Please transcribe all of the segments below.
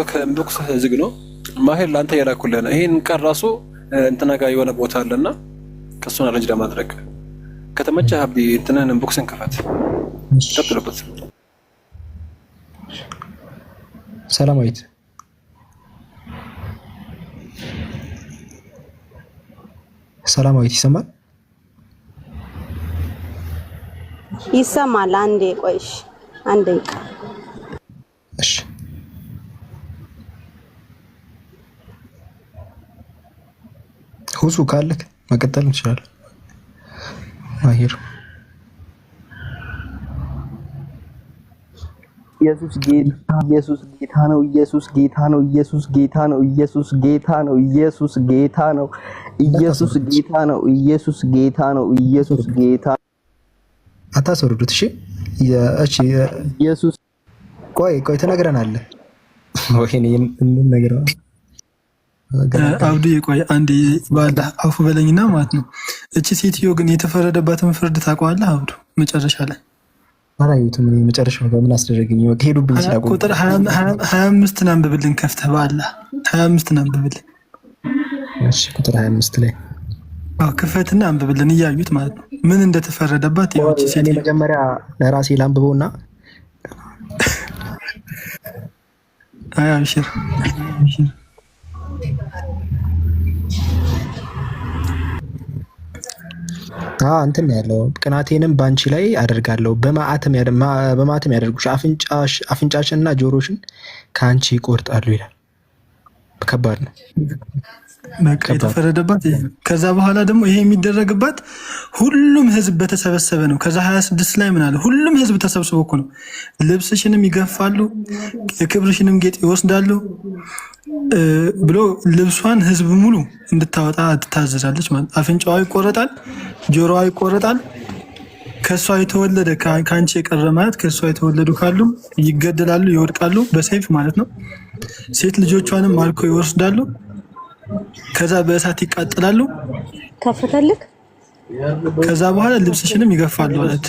ከኢንቦክስ ዝግ ነው። ማሄር ላንተ የላኩልህ ነው። ይሄን ቀን ራሱ እንትና ጋር የሆነ ቦታ አለና ከሱን አረንጅ ለማድረግ ከተመቸ አብዲ እንትናን ኢንቦክስን ከፈት ቀጥልበት። ሰላማዊት ይሰማል? ይሰማል። አንዴ ቆይሽ፣ አንዴ እሺ። ሁሱ ካለክ መቀጠል እንችላለን። ማሂር ኢየሱስ ጌታ ነው። ኢየሱስ ጌታ ነው። ኢየሱስ ጌታ ነው። ኢየሱስ ጌታ ነው። ኢየሱስ ጌታ ነው። ኢየሱስ ጌታ ነው። ኢየሱስ ጌታ ነው። ኢየሱስ ጌታ አታስወርዱት። እሺ ኢየሱስ ቆይ ተነግረናል። ወይኔ ነገር አብዱ ቆይ አንዴ ባላ አፉ በለኝና ማለት ነው። እቺ ሴትዮ ግን የተፈረደባትን ፍርድ ታውቀዋለህ አብዱ? መጨረሻ ላይ አላየሁትም። መጨረሻው በምን አስደረገኝ? ሄዱብኝ ሲያቆም ቁጥር 25 አንብብልን ከፍተህ ባላ 25 አንብብልን። እሺ ቁጥር 25 ላይ ክፈትና አንብብልን እያዩት ማለት ነው ምን እንደተፈረደባት። ይኸውች ሴትዮ መጀመሪያ ለራሴ ላንብበውና አብሽር እንትን ያለው ቅናቴንም ባንቺ ላይ አደርጋለሁ በማዕተም ያደርጉሽ አፍንጫሽንና ጆሮሽን ከአንቺ ይቆርጣሉ ይላል። ከባድ ነው። በቃ የተፈረደባት። ከዛ በኋላ ደግሞ ይሄ የሚደረግባት ሁሉም ህዝብ በተሰበሰበ ነው። ከዛ 26 ላይ ምን አለ? ሁሉም ህዝብ ተሰብስቦ እኮ ነው። ልብስሽንም ይገፋሉ፣ የክብርሽንም ጌጥ ይወስዳሉ ብሎ ልብሷን ህዝብ ሙሉ እንድታወጣ ትታዘዛለች ማለት። አፍንጫዋ ይቆረጣል፣ ጆሮዋ ይቆረጣል። ከሷ የተወለደ ከአንቺ የቀረ ማለት ከሷ የተወለዱ ካሉ ይገደላሉ፣ ይወድቃሉ በሰይፍ ማለት ነው። ሴት ልጆቿንም ማርኮ ይወስዳሉ። ከዛ በእሳት ይቃጠላሉ። ከፈተልክ ከዛ በኋላ ልብስሽንም ይገፋሉ ማለት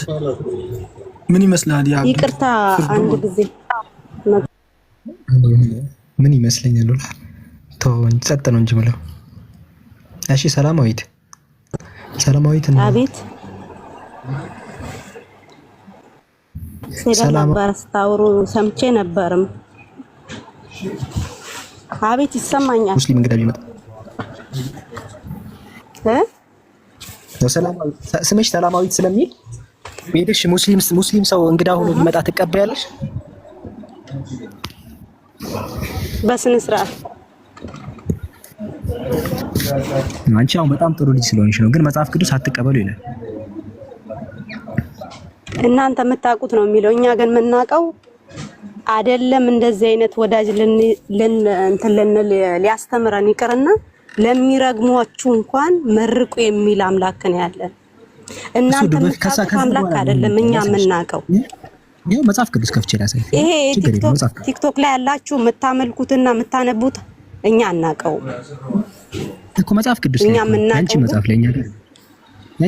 ምን ይመስላል? ያ ይቅርታ አንድ ጊዜ ምን ይመስለኛል? ተወኝ፣ ጸጥ ነው እንጂ ብለው። እሺ ሰላማዊት አቤት። ሰላም ባስታውሩ ሰምቼ ነበርም። አቤት ይሰማኛል። ሙስሊም እንግዳ ቢመጣ ስምሽ ሰላማዊት ስለሚል ሄደሽ ሙስሊም ሰው እንግዳ ሆኖ ቢመጣ ትቀበያለሽ? በስነ ስርዓት። አንቺ አሁን በጣም ጥሩ ልጅ ስለሆንሽ ነው፣ ግን መጽሐፍ ቅዱስ አትቀበሉ ይላል። እናንተ የምታውቁት ነው የሚለው፣ እኛ ግን የምናውቀው አይደለም። እንደዚህ አይነት ወዳጅ ልንል ሊያስተምረን ይቅርና ለሚረግሟችሁ እንኳን መርቁ የሚል አምላክ ነው ያለን። እናንተ የምታውቁት አምላክ አይደለም እኛ የምናውቀው። ይሄው መጽሐፍ ቅዱስ ከፍቼ ላሳይ። ይሄ ቲክቶክ ላይ ያላችሁ የምታመልኩትና የምታነቡት እኛ አናውቀው እኮ መጽሐፍ ቅዱስ ላይ አንቺ መጽሐፍ ላይ እኛ ጋር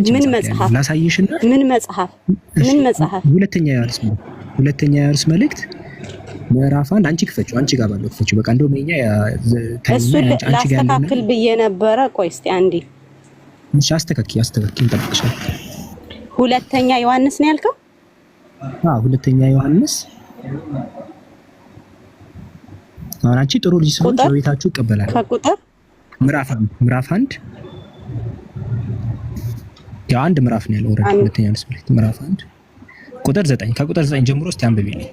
ምን መጽሐፍ ላሳይሽና ምን መጽሐፍ ሁለተኛ ዮሐንስ መልእክት ምዕራፍ 1 አንቺ ክፈችው፣ አንቺ ጋር ባለው ክፈችው። በቃ እንደውም እኛ እሱ ላስተካክል ብዬ ነበረ። ቆይ እስቲ አንዴ እሺ፣ አስተካክል እንጠብቅሻለን። ሁለተኛ ዮሐንስ ነው ያልከው? ሁለተኛ ዮሐንስ። አሁን አንቺ ጥሩ ልጅ ስለሆንሽ በቤታችሁ ይቀበላል። ከቁጥር ምዕራፍ 1 ያው አንድ ምዕራፍ ነው ያለው። ሁለተኛ ዮሐንስ ምዕራፍ 1 ቁጥር 9 ከቁጥር 9 ጀምሮ እስቲ አንብቢልኝ።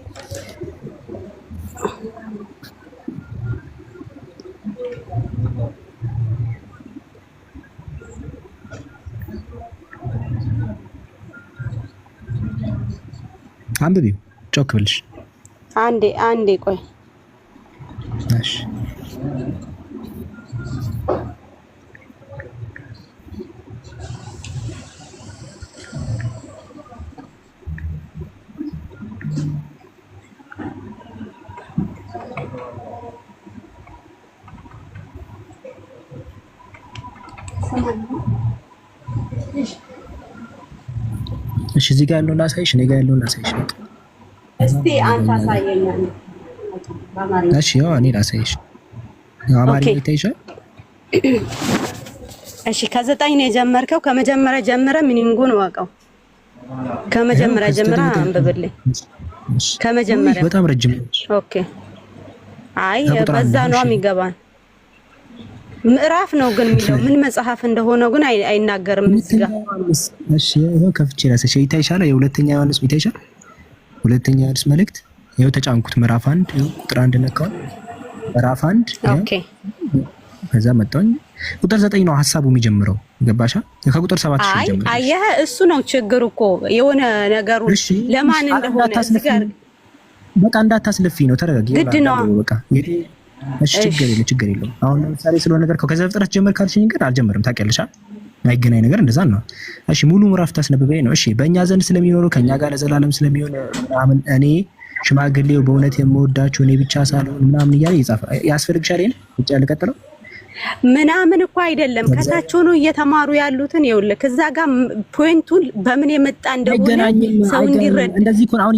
አንብቢው ጮክ ብልሽ። አንዴ ቆይ። እሺ እሺ እዚህ ጋር ያለውን ላሳይሽ፣ እኔ ጋር ያለውን ላሳይሽ። እስቲ አንተ አሳየኝ። እሺ ያው እኔ ላሳይሽ አማርኛ ይታይሻል። እሺ ከ9 ነው የጀመርከው። ከመጀመሪያ ጀምረ ሚኒንጉን ወቀው። ከመጀመሪያ ጀምረ አንብብልኝ። ከመጀመሪያ በጣም ረጅም። ኦኬ አይ በዛ ነው የሚገባን ምዕራፍ ነው ግን የሚለው ምን መጽሐፍ እንደሆነ ግን አይናገርም እዚህ ጋር። እሺ ይሄው ከፍቼ ላሳይሽ ይታይሻል። የሁለተኛ ዮሐንስ ይታይሻል። ሁለተኛ ዮሐንስ መልእክት ይሄው ተጫንኩት ምዕራፍ 1 ቁጥር 1 ነካው። ምዕራፍ 1 ኦኬ ከዛ መጣኝ ቁጥር 9 ነው ሐሳቡ የሚጀምረው ገባሻ? ከቁጥር 7 ይጀምራል። አየህ እሱ ነው ችግሩ እኮ የሆነ ነገሩ ለማን እንደሆነ እዚህ ጋር በቃ እንዳታስለፊ ነው። ተረጋጊ በቃ እሺ ችግር የለውም። አሁን ለምሳሌ ስለሆነ ነገር ከዛ ፍጥረት ጀመር ካልሽኝ ግን አልጀመርም ታውቂያለሽ። ማይገናኝ ነገር እንደዛ ነው። እሺ ሙሉ ምዕራፍ ታስነብበኝ ነው። እሺ በእኛ ዘንድ ስለሚኖሩ ከኛ ጋር ለዘላለም ስለሚሆን ምናምን እኔ ሽማግሌው በእውነት የምወዳችሁ እኔ ብቻ ሳልሆን ምናምን እያለ ይጻፍ ያስፈልግሻል። ይሄን ብቻ ልቀጥለው ምናምን እኮ አይደለም ከታች ሆኖ እየተማሩ ያሉትን ይኸውልህ እዛ ጋር ፖይንቱን በምን የመጣ እንደሆነ ሰው እንዲረዳ እንደዚህ እኮ አሁን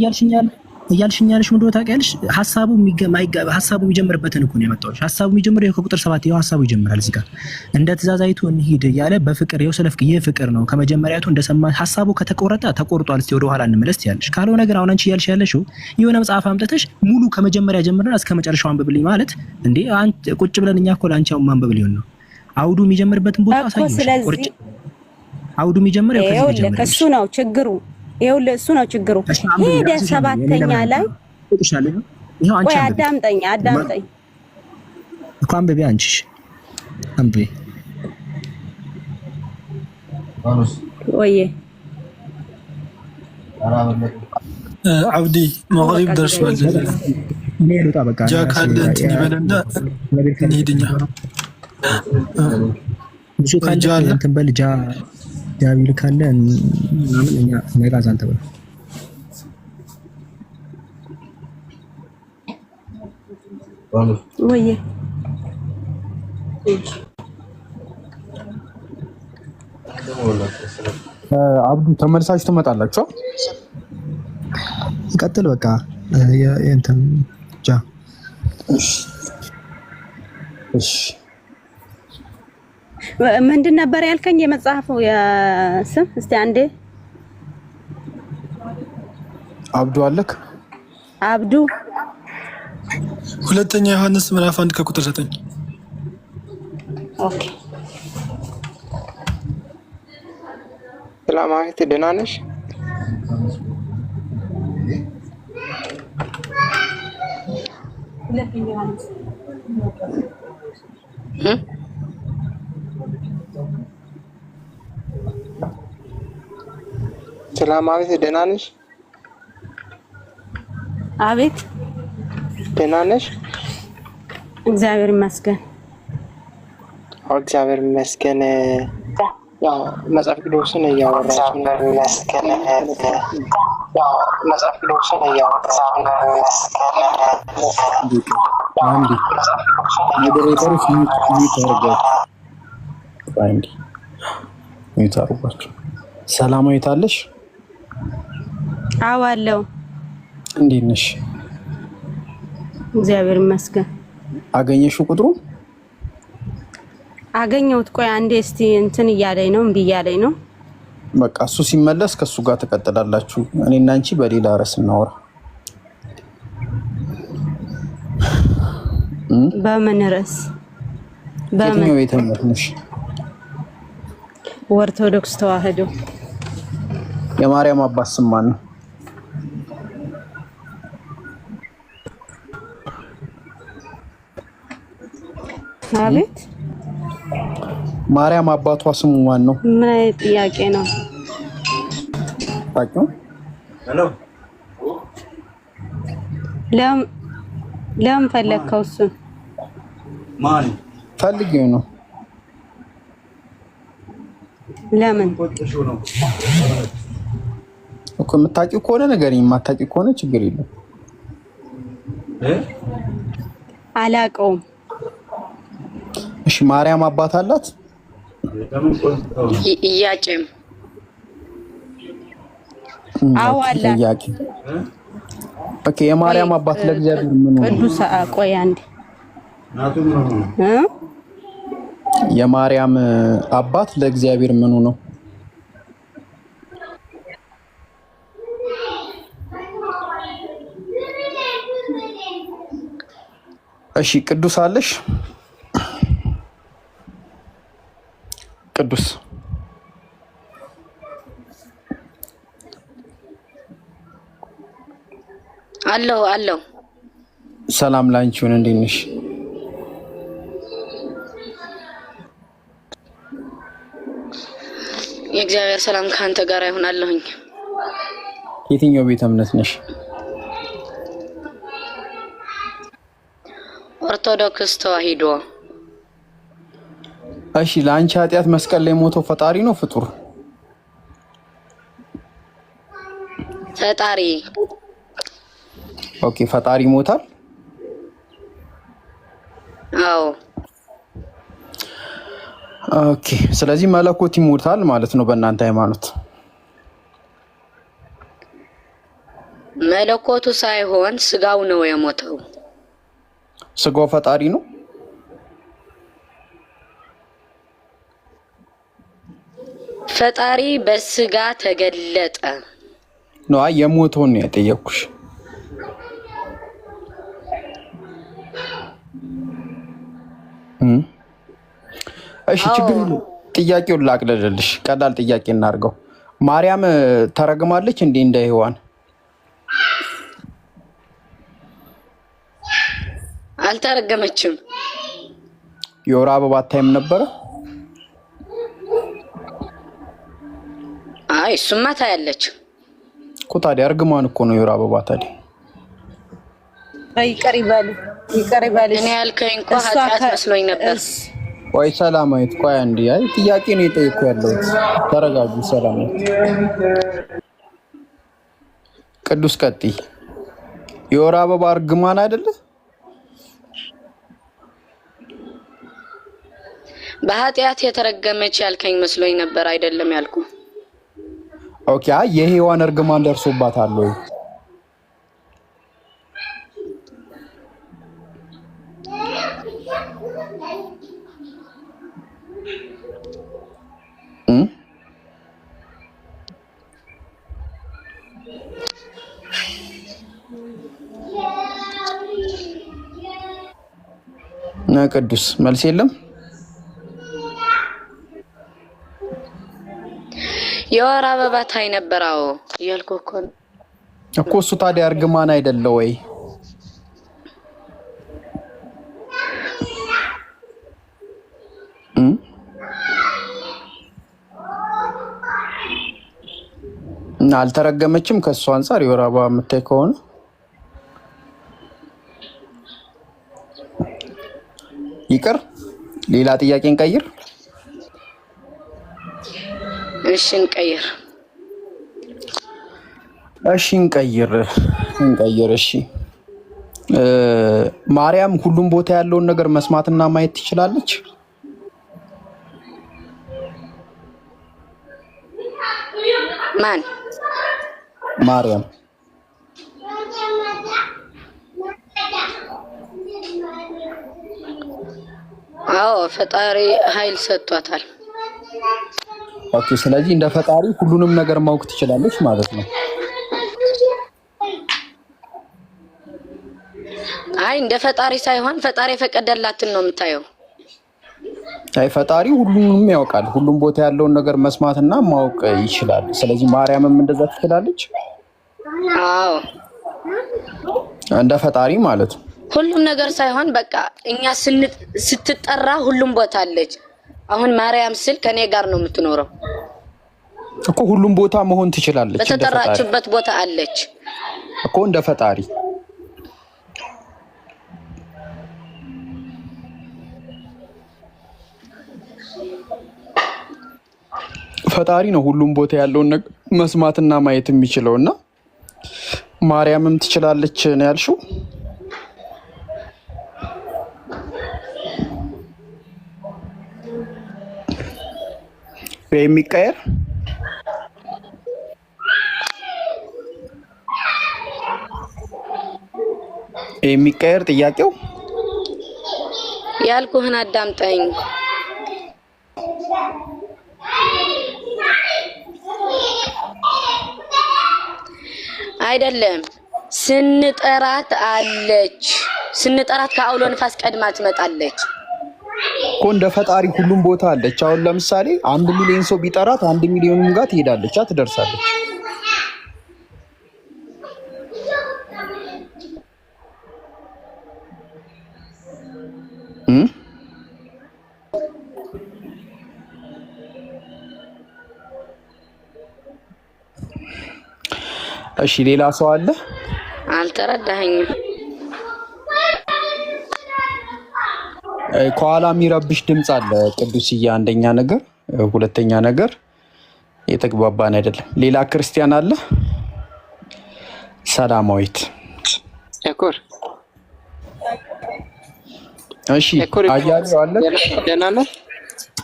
እያልሽኛለሽ ምንድን ነው ታውቂያለሽ? ሐሳቡ የሚጀምርበትን እኮ ነው ያመጣሁሽ። ሐሳቡ የሚጀምረው ከቁጥር 7 ይኸው ሐሳቡ ይጀምራል እዚህ ጋር እንደ ትእዛዛይቱ እንሂድ እያለ በፍቅር ይኸው ስለፍቅ ይሄ ፍቅር ነው ከመጀመሪያቱ እንደሰማ ሐሳቡ ከተቆረጠ ተቆርጧል። እስቲ ወደ ኋላ እንመለስ ያለሽ ካልሆነ ነገር አሁን አንቺ እያልሽ ያለሽው የሆነ መጽሐፍ አምጥተሽ ሙሉ ከመጀመሪያ ጀምረን እስከ መጨረሻው አንብብልኝ ማለት እንዴ? ቁጭ ብለን እኛ እኮ ለአንቺ አሁን ማንበብ ሊሆን ነው። አውዱ የሚጀምርበትን ቦታ አሳይሽ። ቁርጭ አውዱ የሚጀምረው ከዚህ ጀምሮ እሱ ነው ችግሩ። ይኸውልህ እሱ ነው ችግሩ። ሄደ 7ኛ ላይ ይሄው አንቺ አዳምጠኝ እኮ አንብቤ አንቺ አንብቤ ወዬ አብዲ መግሪብ ደርሷል። ሌሎታ በቃ ጃካል እንበልና እንሂድኛ ብዙ ካለ እንትን በል ጃቢል ካለ ምን እኛ መጋዝ አንተ በል ወዬ አብዱ ተመልሳችሁ ትመጣላችሁ። ይቀጥል በቃ የእንትን ጃ እሺ ምንድን ነበር ያልከኝ? የመጽሐፉ የስም እስቲ አንዴ። አብዱ አለክ አብዱ ሁለተኛ ዮሐንስ ምዕራፍ 1 ከቁጥር 9 ኦኬ። ሰላማዊት ደህና ነሽ? ሁለተኛ ዮሐንስ ሰላማዊት ደህና ነሽ? አቤት ደህና ነሽ? እግዚአብሔር ይመስገን። እግዚአብሔር ይመስገን። ያው መጽሐፍ ቅዱስን እያወራችሁ ነው። መጽሐፍ ቅዱስን እያወራችሁ ነው። አንዲ ሞዴሬተሮች ሚታረጋችሁ ሰላማዊት አለሽ? አዎ አለው። እንዴት ነሽ? እግዚአብሔር ይመስገን። አገኘሽው ቁጥሩን? አገኘሁት። ቆይ አንዴ እስቲ እንትን እያለኝ ነው እምቢ እያለኝ ነው። በቃ እሱ ሲመለስ ከሱ ጋር ተቀጥላላችሁ። እኔና አንቺ በሌላ ርዕስ እናወራ። በምን ርዕስ? የትኛው ቤተ እምነት ነሽ? ኦርቶዶክስ ተዋህዶ። የማርያም አባት ስም ማን ነው? አቤት ማርያም አባቷ ስሙ ማን ነው? ምን አይነት ጥያቄ ነው? ታውቂው? ለምን ፈለግከው? እሱን ማን ፈልጊው ነው? ለምን እኮ የምታውቂው ከሆነ ንገሪኝ፣ የማታውቂው ከሆነ ችግር የለም። አላውቀውም። እሺ ማርያም አባት አላት? አዎ አላት። ኦኬ የማርያም አባት ለእግዚአብሔር ምን ነው? ቅዱስ ቆይ አንዴ የማርያም አባት ለእግዚአብሔር ምኑ ነው? እሺ ቅዱስ አለሽ? ቅዱስ አለው ሰላም ላንቺ ይሁን። እንዴት ነሽ? የእግዚአብሔር ሰላም ካንተ ጋር ይሁን አለሁኝ። የትኛው ቤተ እምነት ነሽ? ኦርቶዶክስ ተዋሕዶ። እሺ ለአንቺ ኃጢአት መስቀል ላይ ሞቶ ፈጣሪ ነው ፍጡር? ፈጣሪ። ኦኬ ፈጣሪ ሞታል? አዎ። ኦኬ ስለዚህ መለኮት ይሞታል ማለት ነው በእናንተ ሃይማኖት? መለኮቱ ሳይሆን ስጋው ነው የሞተው። ስጋው ፈጣሪ ነው? ፈጣሪ በስጋ ተገለጠ ነው። አይ የሞተውን ነው የጠየኩሽ። እሺ ችግር ጥያቄውን ላቅልልልሽ። ቀላል ጥያቄ እናድርገው። ማርያም ተረግማለች እንዴ እንደ ሔዋን? አልተረገመችም። የወር አበባ አታይም ነበረ? አይ እሱማ ታያለች እኮ። ታዲያ እርግማን እኮ ነው የወር አበባ። ታዲያ ይቅር ይበል። እኔ ያልከኝ እኮ ኃጢአት መስሎኝ ነበር። ወይ ሰላማዊት፣ ቆይ አንዴ። አይ ጥያቄ ነው የጠየኩ ያለሁት። ተረጋጉ። ሰላማዊት ቅዱስ ቀጥይ። የወር አበባ እርግማን አይደለ? በኃጢአት የተረገመች ያልከኝ መስሎኝ ነበር። አይደለም ያልኩ። ኦኬ አይ የሔዋን እርግማን ደርሶባታል ወይ? ቅዱስ መልስ የለም። የወር አበባ ታይ ነበር። አዎ እያልኩ እኮ እሱ ታዲያ እርግማን አይደለ ወይ? እና አልተረገመችም ከእሱ አንጻር የወር አበባ የምታይ ከሆነ ይቅር። ሌላ ጥያቄ እንቀይር። እሺ እንቀይር። እሺ ማርያም ሁሉም ቦታ ያለውን ነገር መስማትና ማየት ትችላለች? ማን? ማርያም። አዎ ፈጣሪ ኃይል ሰጥቷታል። ኦኬ ስለዚህ እንደ ፈጣሪ ሁሉንም ነገር ማወቅ ትችላለች ማለት ነው? አይ እንደ ፈጣሪ ሳይሆን ፈጣሪ የፈቀደላትን ነው የምታየው። አይ ፈጣሪ ሁሉንም ያውቃል። ሁሉም ቦታ ያለውን ነገር መስማትና ማወቅ ይችላል። ስለዚህ ማርያምም እንደዛ ትችላለች? አዎ እንደ ፈጣሪ ማለት ነው። ሁሉም ነገር ሳይሆን በቃ እኛ ስትጠራ ሁሉም ቦታ አለች። አሁን ማርያም ስል ከኔ ጋር ነው የምትኖረው እኮ። ሁሉም ቦታ መሆን ትችላለች። በተጠራችበት ቦታ አለች እኮ እንደ ፈጣሪ። ፈጣሪ ነው ሁሉም ቦታ ያለውን ነገር መስማትና ማየት የሚችለውና ማርያምም ትችላለች ነው ያልሽው? የሚቀየር የሚቀየር ጥያቄው ያልኩህን አዳምጠኝ። አይደለም ስንጠራት አለች። ስንጠራት ከአውሎ ንፋስ ቀድማ ትመጣለች እኮ እንደ ፈጣሪ ሁሉም ቦታ አለች። አሁን ለምሳሌ 1 ሚሊዮን ሰው ቢጠራት 1 ሚሊዮንም ጋር ትሄዳለች፣ ትደርሳለች። እሺ ሌላ ሰው አለ? አልተረዳኸኝም። ከኋላ የሚረብሽ ድምፅ አለ ቅዱስዬ። አንደኛ ነገር፣ ሁለተኛ ነገር የተግባባን አይደለም። ሌላ ክርስቲያን አለ? ሰላማዊት ኤኮር እሺ፣ አያሌው አለ? ደህና ነህ?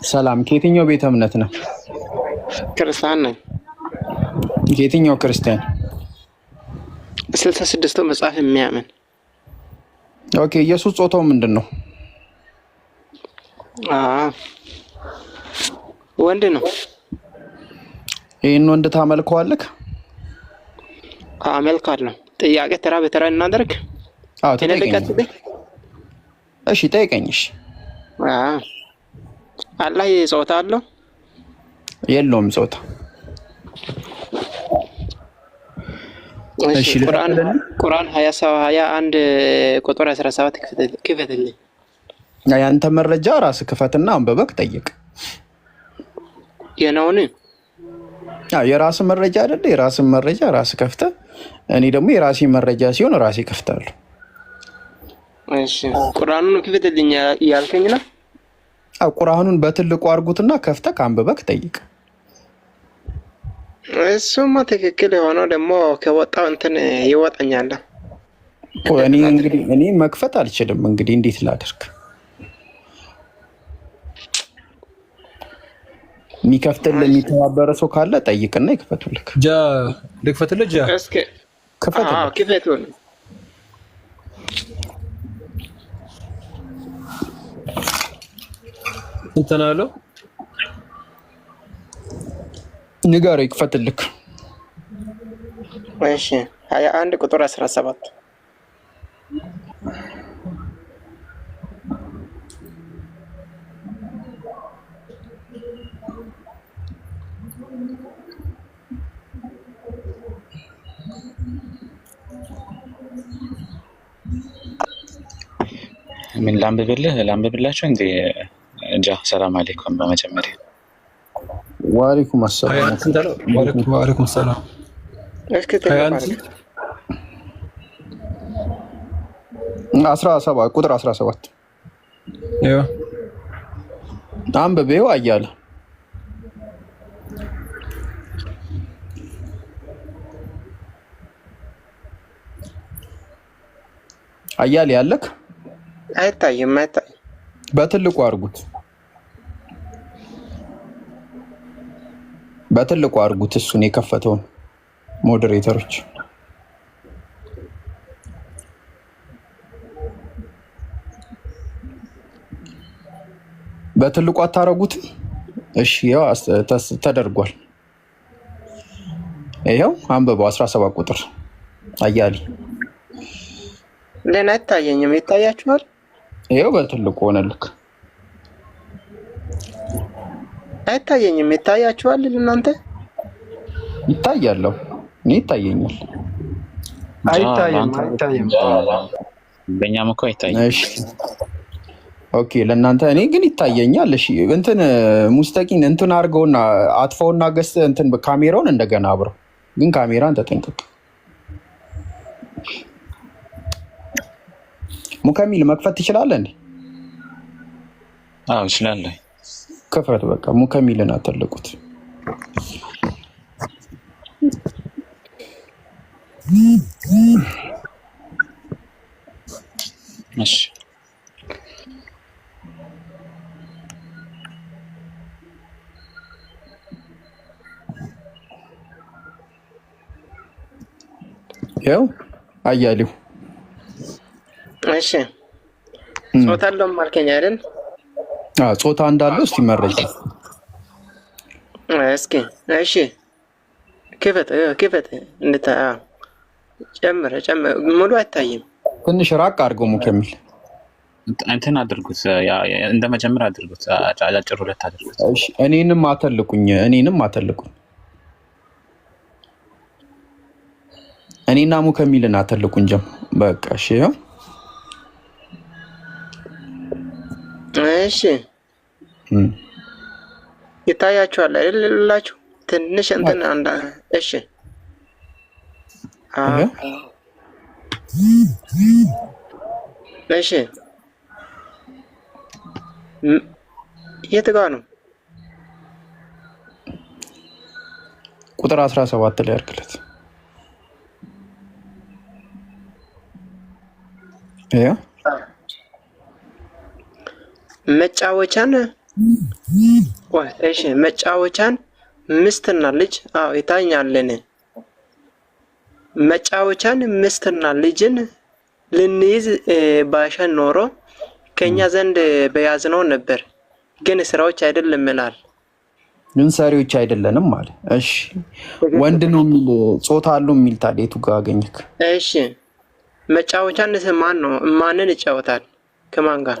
ሰላም። ከየትኛው ቤተ እምነት ነው? ክርስቲያን ነኝ። ከየትኛው ክርስቲያን? 66 መጽሐፍ የሚያምን። ኦኬ። ኢየሱስ ጾታው ምንድን ነው? ወንድ ነው። ይህን ወንድ ታመልከዋለህ? አመልካለሁ። ጥያቄ ተራ በተራ እናደርግ። አዎ ተጠይቀኝ። እሺ ጠይቀኝ። እሺ አላህ ጾታ አለው? የለውም ጾታ። እሺ ቁርአን 21 ቁጥር 17 ክፈትልኝ። ያንተ መረጃ ራስ ክፈትና አንበበክ ጠይቅ። የነውን የራስ መረጃ አይደለ? የራስ መረጃ ራስ ከፍተ፣ እኔ ደግሞ የራሴ መረጃ ሲሆን ራሴ ከፍታለሁ። እሺ ቁርአኑን ክፈትልኝ ያልከኝ ነው? ቁርአኑን በትልቁ አድርጉትና ከፍተ ከአንበበክ ጠይቅ። እሱማ ትክክል የሆነው ደግሞ ከወጣው እንትን ይወጣኛል። እኔ መክፈት አልችልም። እንግዲህ እንዴት ላድርግ? የሚከፍትልህ የሚተባበረ ሰው ካለ ጠይቅና ይክፈቱልህ። ልክፈትልህ? እስኪ ክፈቱልኝ። እንትን አለው ንገረው፣ ይክፈትልህ። እሺ 21 ቁጥር 17 ምን ላንብብላችሁ እንዴ? እንጃ። ሰላም አለይኩም። በመጀመሪያ ወአለይኩም ሰላም። ወአለይኩም ሰላም። እስኪ ተባረክ። 17 ቁጥር 17 ይኸው አንብቤው አያለ አያሌ ያለክ አይታይም። በትልቁ አድርጉት፣ በትልቁ አድርጉት። እሱን የከፈተውን ሞዴሬተሮች በትልቁ አታረጉትም? እሺ ያው ተደርጓል። ይሄው አንብበው 17 ቁጥር አያሌ። ለና አይታየኝም። ይታያችኋል? ይሄው በትልቁ ሆነልክ። አይታየኝም። ይታያችኋል? እናንተ ይታያለሁ። እኔ ይታየኛል። አይታየም። በእኛም እኮ አይታየም። እሺ ኦኬ፣ ለእናንተ እኔ ግን ይታየኛል። እሺ እንትን ሙስተቂን እንትን አድርገውና አጥፈውና ገስ እንትን ካሜራውን እንደገና አብረው፣ ግን ካሜራን ተጠንቀቅ። ሙከሚል መክፈት ትችላለህ እንዴ? አዎ እችላለሁ። ክፈት በቃ። ሙከሚልን አተልቁት። እሺ ያው አያሌው እሺ ጾታ አለው ማልከኝ አይደል? ጾታ እንዳለው እስቲ መረጃ እስኪ እሺ ክፈት እንታ ጨምረ ሙሉ አይታይም። ትንሽ ራቅ አድርገው ሙከሚል እንትን አድርጉት፣ እንደ መጀመር አድርጉት፣ አጫጭር ሁለት አድርጉት። እሺ እኔንም አተልቁኝ። እኔና ሙከሚልን አተልቁኝ ጀም በቃ እሺ። እሺ ይታያችኋል አይደል? ትንሽ እንትን አንዳ እሺ እሺ የት ጋር ነው? ቁጥር 17 ላይ አድርግለት። መጫወቻን ሚስትና ልጅ ይታኛልን። መጫወቻን ሚስትና ልጅን ልንይዝ ባሻን ኖሮ ከኛ ዘንድ በያዝነው ነበር፣ ግን ስራዎች አይደለም ይላል። ግን ሰሪዎች አይደለንም ማለት እሺ። ወንድ ነው የሚል ጾታ አለው የሚል ታዲያ የቱ ጋር አገኘክ? እሺ መጫወቻን ማን ነው? ማንን ይጫወታል? ከማን ጋር?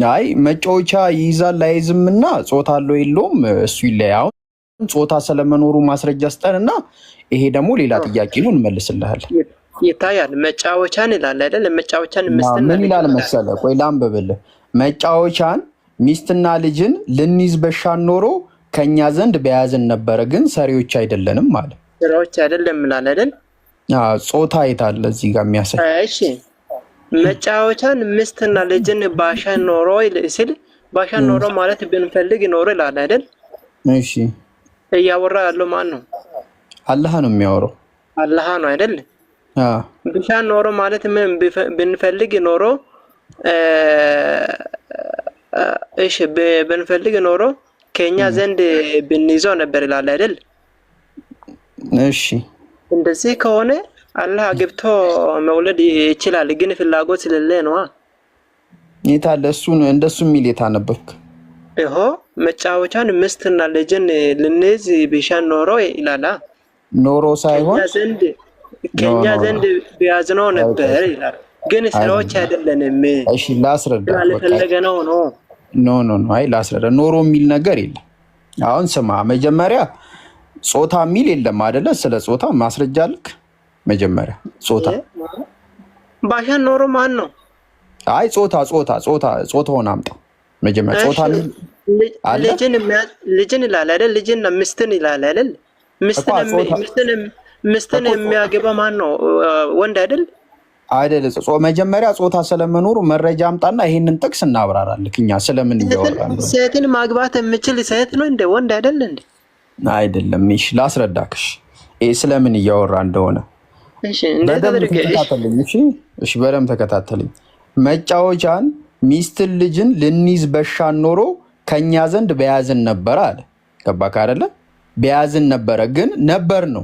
አይ መጫወቻ ይይዛል አይዝምና ጾታ አለው የለውም እሱ ይለያው። ጾታ ስለመኖሩ ማስረጃ ስጠንና ይሄ ደግሞ ሌላ ጥያቄ ነው እንመልስልሃለን። ይታያል መጫወቻን ይላል አይደል? መጫወቻን ሚስትና ምን ይላል መሰለህ? ቆይ ላንብብልህ። መጫወቻን ሚስትና ልጅን ልንይዝ በሻን ኖሮ ከኛ ዘንድ በያዝን ነበረ፣ ግን ሰሪዎች አይደለንም ማለት። ሰሪዎች አይደለም ይላል አይደል? ጾታ የታለ እዚህ ጋር የሚያሳይ? እሺ መጫወቻን ሚስትና ልጅን ባሻን ኖሮ ሲል ባሻን ኖሮ ማለት ብንፈልግ ኖሮ ይላል አይደል? እሺ እያወራ ያለው ማን ነው? አላህ ነው የሚያወራው። አላህ ነው አይደል? ብሻን ኖሮ ማለት ምን ብንፈልግ ኖሮ እሺ ብንፈልግ ኖሮ ከኛ ዘንድ ብንይዘው ነበር ይላል አይደል? እሺ እንደዚህ ከሆነ አላህ አግብቶ መውለድ ይችላል፣ ግን ፍላጎት ስለሌለ ነው። የታለ እሱን እንደሱ የሚል የታነበብክ? ይሄ መጫወቻን ሚስትና ልጅን ልንይዝ ብሻን ኖሮ ይላል። ኖሮ ሳይሆን ከኛ ዘንድ ቢያዝነው ነበር ይላል፣ ግን ስራዎች አይደለንም። እሺ ላስረዳ። ለፈለገ ነው ኖ አይ ላስረዳ። ኖሮ የሚል ነገር የለም። አሁን ስማ፣ መጀመሪያ ጾታ የሚል የለም አይደለ? ስለ ጾታ ማስረጃ አልክ? መጀመሪያ ባሻን ኖሮ ማን ነው? አይ ጾታውን አምጣ መጀመሪያ። ጾታ ልጅን ይላል አይደል? ልጅና ሚስትን ይላል አይደል? ሚስትን የሚያገባ ማን ነው? ወንድ አይደል? አይደል? መጀመሪያ ጾታ ስለመኖሩ መረጃ አምጣና ይሄንን ጥቅስ እናብራራልክ። እኛ ስለምን እያወራን ነው? ሴትን ማግባት የምችል ሴት ነው እንደ ወንድ አይደል እንዴ? አይደለም። እሺ ላስረዳክሽ ይሄ ስለምን እያወራ እንደሆነ። እሺ ተከታተልኝ። እሺ በደምብ ተከታተልኝ። መጫወቻን ሚስትን ልጅን ልንይዝ በሻን ኖሮ ከኛ ዘንድ በያዝን ነበር አለ። ገባክ አይደለ? በያዝን ነበረ፣ ግን ነበር ነው።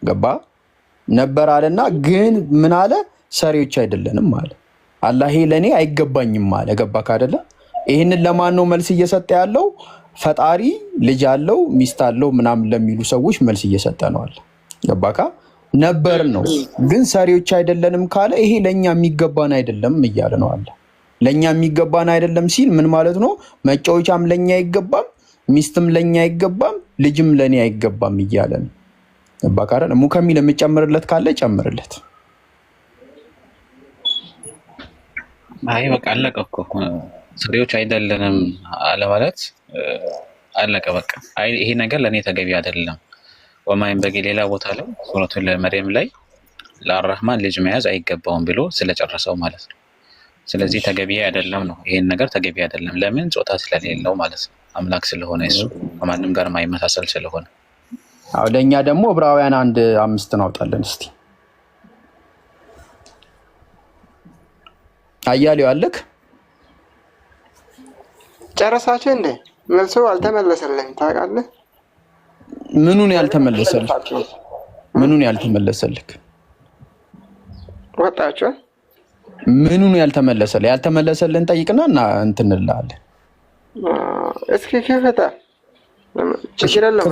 ገባ? ነበር አለና ግን ምን አለ? ሰሪዎች አይደለንም አለ። አላህ ይሄ ለኔ አይገባኝም አለ። ገባክ አይደለ? ይሄንን ለማን ነው መልስ እየሰጠ ያለው? ፈጣሪ ልጅ አለው ሚስት አለው ምናምን ለሚሉ ሰዎች መልስ እየሰጠ ነው አለ። ገባካ? ነበር ነው ግን ሰሪዎች አይደለንም ካለ ይሄ ለኛ የሚገባን አይደለም እያለ ነው አለ። ለኛ የሚገባን አይደለም ሲል ምን ማለት ነው? መጫወቻም ለኛ አይገባም፣ ሚስትም ለኛ አይገባም፣ ልጅም ለኔ አይገባም እያለ ነው። ገባካ? ሙከሚል የምጨምርለት ካለ ጨምርለት። አይ በቃ አለቀ እኮ ሰሪዎች አይደለንም አለ ማለት አለቀ በቃ። አይ ይሄ ነገር ለኔ ተገቢ አይደለም። ወማይን በቂ ሌላ ቦታ ላይ ሱረቱል መርየም ላይ ለአርራህማን ልጅ መያዝ አይገባውም ብሎ ስለጨረሰው ማለት ነው። ስለዚህ ተገቢ አይደለም ነው። ይሄን ነገር ተገቢ አይደለም። ለምን? ጾታ ስለሌለው ማለት ነው። አምላክ ስለሆነ እሱ ከማንም ጋር ማይመሳሰል ስለሆነ። አዎ ለኛ ደግሞ ዕብራውያን 1:5 እናውጣለን እስቲ። አያሌው አለክ? ጨረሳችሁ እንዴ? መልሶ አልተመለሰልኝ ታውቃለህ? ምኑን ያልተመለሰልክ? ወጣችሁ? ምኑን ያልተመለሰልህ? ያልተመለሰልህን ጠይቅና እና እንትን እንልሃለን። እስኪ ክፈታ፣ ችግር የለም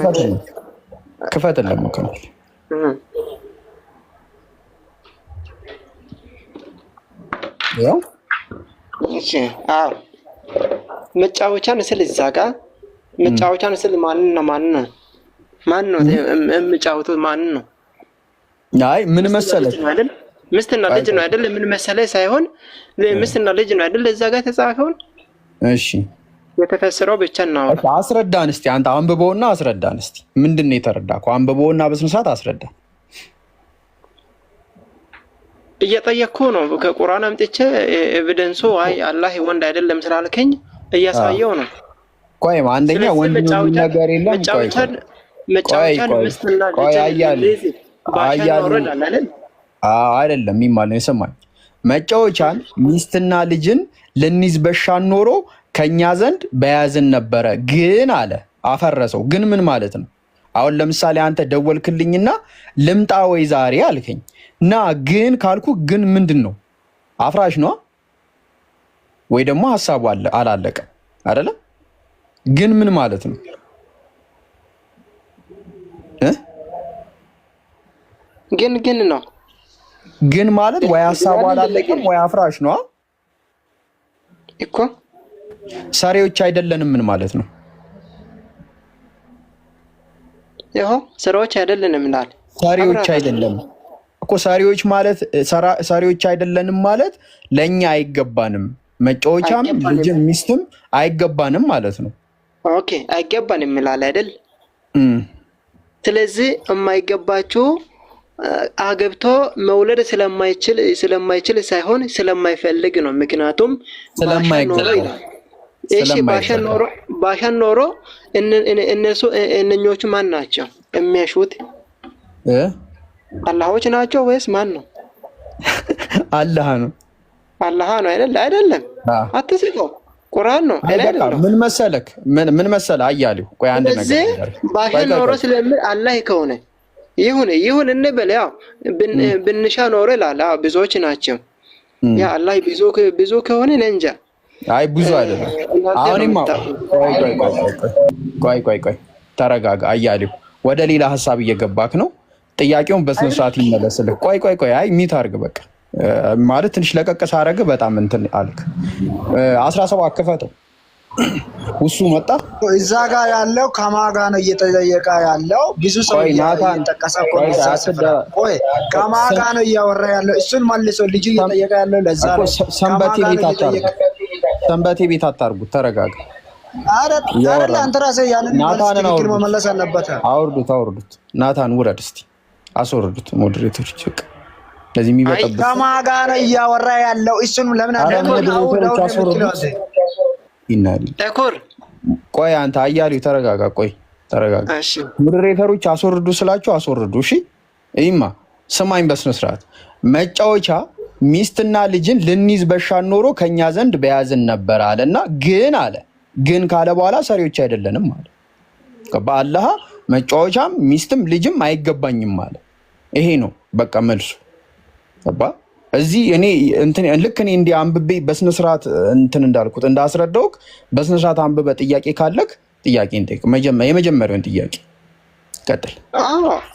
ክፈትልን ከሚል ያው እሺ። አዎ መጫወቻን ስል እዛ ጋር መጫወቻን ስል ማን ነው የምጫወቱት? ማን ነው? አይ ምን መሰለህ አይደል ምስትና ልጅ ነው አይደል? ምን መሰለህ ሳይሆን ምስትና ልጅ ነው አይደል? እዛ ጋር ተጻፈውን እሺ የተፈሰረው ብቻ ነው። አስረዳን እስቲ አንተ አንብበውና አስረዳን እስቲ ምንድን ነው የተረዳከው? አንብበውና በስነ ስርዓት አስረዳን። እየጠየቅኩ ነው ከቁርአን አምጥቼ ኤቪደንሱ አይ አላህ ወንድ አይደለም ስላልከኝ እያሳየው ነው። ቆይ አንደኛ ወንድ ነው ነገር የለም። መጫወቻን ምስትና ልጅ አይደለም የሚማለው የሰማኝ መጫወቻን ሚስትና ልጅን ልንይዝ በሻን ኖሮ ከኛ ዘንድ በያዝን ነበረ፣ ግን አለ አፈረሰው። ግን ምን ማለት ነው? አሁን ለምሳሌ አንተ ደወልክልኝና ልምጣ ወይ ዛሬ አልከኝ እና ግን ካልኩ ግን ምንድን ነው? አፍራሽ ነው ወይ ደግሞ ሀሳቡ አላለቀ አይደለ? ግን ምን ማለት ነው? ግን ነው። ግን ማለት ወይ ሀሳቡ አላለቀም ወይ አፍራሽ ነው እኮ። ሰሪዎች አይደለንም ምን ማለት ነው? ይኸው ሰሪዎች አይደለንም እንዳል ሰሪዎች አይደለም እኮ። ሰሪዎች ማለት ሰሪዎች አይደለንም ማለት ለኛ አይገባንም፣ መጫወቻም ልጅም ሚስትም አይገባንም ማለት ነው። ኦኬ አይገባንም ይላል አይደል? ስለዚህ የማይገባችሁ አገብቶ መውለድ ስለማይችል ሳይሆን ስለማይፈልግ ነው። ምክንያቱም ባሻን ኖሮ እነሱ እነኞቹ ማን ናቸው የሚያሹት? አላሆች ናቸው ወይስ ማን ነው? አላህ ነው። አላህ ነው አይደል? አይደለም፣ አትስቀው። ቁርአን ነው አይደለም? ምን መሰለህ አያሌው፣ ቆይ አንድ ነገር ባሻን ኖሮ ስለምን አላህ ከሆነ ይሁን እንበል። ያው ብንሻ ኖሮ ይላል። ብዙዎች ናቸው። ያ አላህ ብዙ ከሆነ እንጃ። አይ ብዙ አይደለም። አሁንማ ቆይ ተረጋጋ አያሌው፣ ወደ ሌላ ሀሳብ እየገባክ ነው። ጥያቄውን በስነ ስርዓት ይመለስልህ። ቆይ አይ ሚት አድርግ በቃ ማለት ትንሽ ለቀቀስ አደረገ። በጣም እንትን አልክ። 17 ክፈተው። እሱ መጣ እዛ ጋር ያለው ከማጋ ነው እየተጠየቀ ያለው። ብዙ ሰው እየጠቀሰ ቆይ ከማጋ ነው እያወራ ያለው። እሱን መልሶ ልጁ እየጠየቀ ያለው ለዛ ነው። ሰንበቴ ቤት አታርጉት። ተረጋጋ። አይደል አንተ ራስህ ያንን ትክክል መመለስ አለበት። አውርዱት። ናታን ውረድ እስቲ አስወርዱት። ሞዴሬተሮች በቃ ለዚህ የሚበጠብጥ ከማጋ ነው እያወራ ያለው። እሱን ለምን ተኮር ቆይ አንተ አያሌው ተረጋጋ። ተረጋጋ። እሺ ሞዴሬተሮች አስወርዱ ስላችሁ አስወርዱ። እሺ ይማ ስማኝ በስነ ስርዓት። መጫወቻ ሚስትና ልጅን ልንይዝ በሻን ኖሮ ከኛ ዘንድ በያዝን ነበር አለና ግን ካለ በኋላ ሰሪዎች አይደለንም አለ። በአላህ መጫወቻም ሚስትም ልጅም አይገባኝም አለ። ይሄ ነው በቃ መልሱ። እዚህ እኔ ልክ እኔ እንዲህ አንብቤ በስነ ስርዓት እንትን እንዳልኩት እንዳስረዳውክ በስነ ስርዓት አንብበ ጥያቄ ካለክ ጥያቄ እንጠይቅ። የመጀመሪያውን ጥያቄ ቀጥል።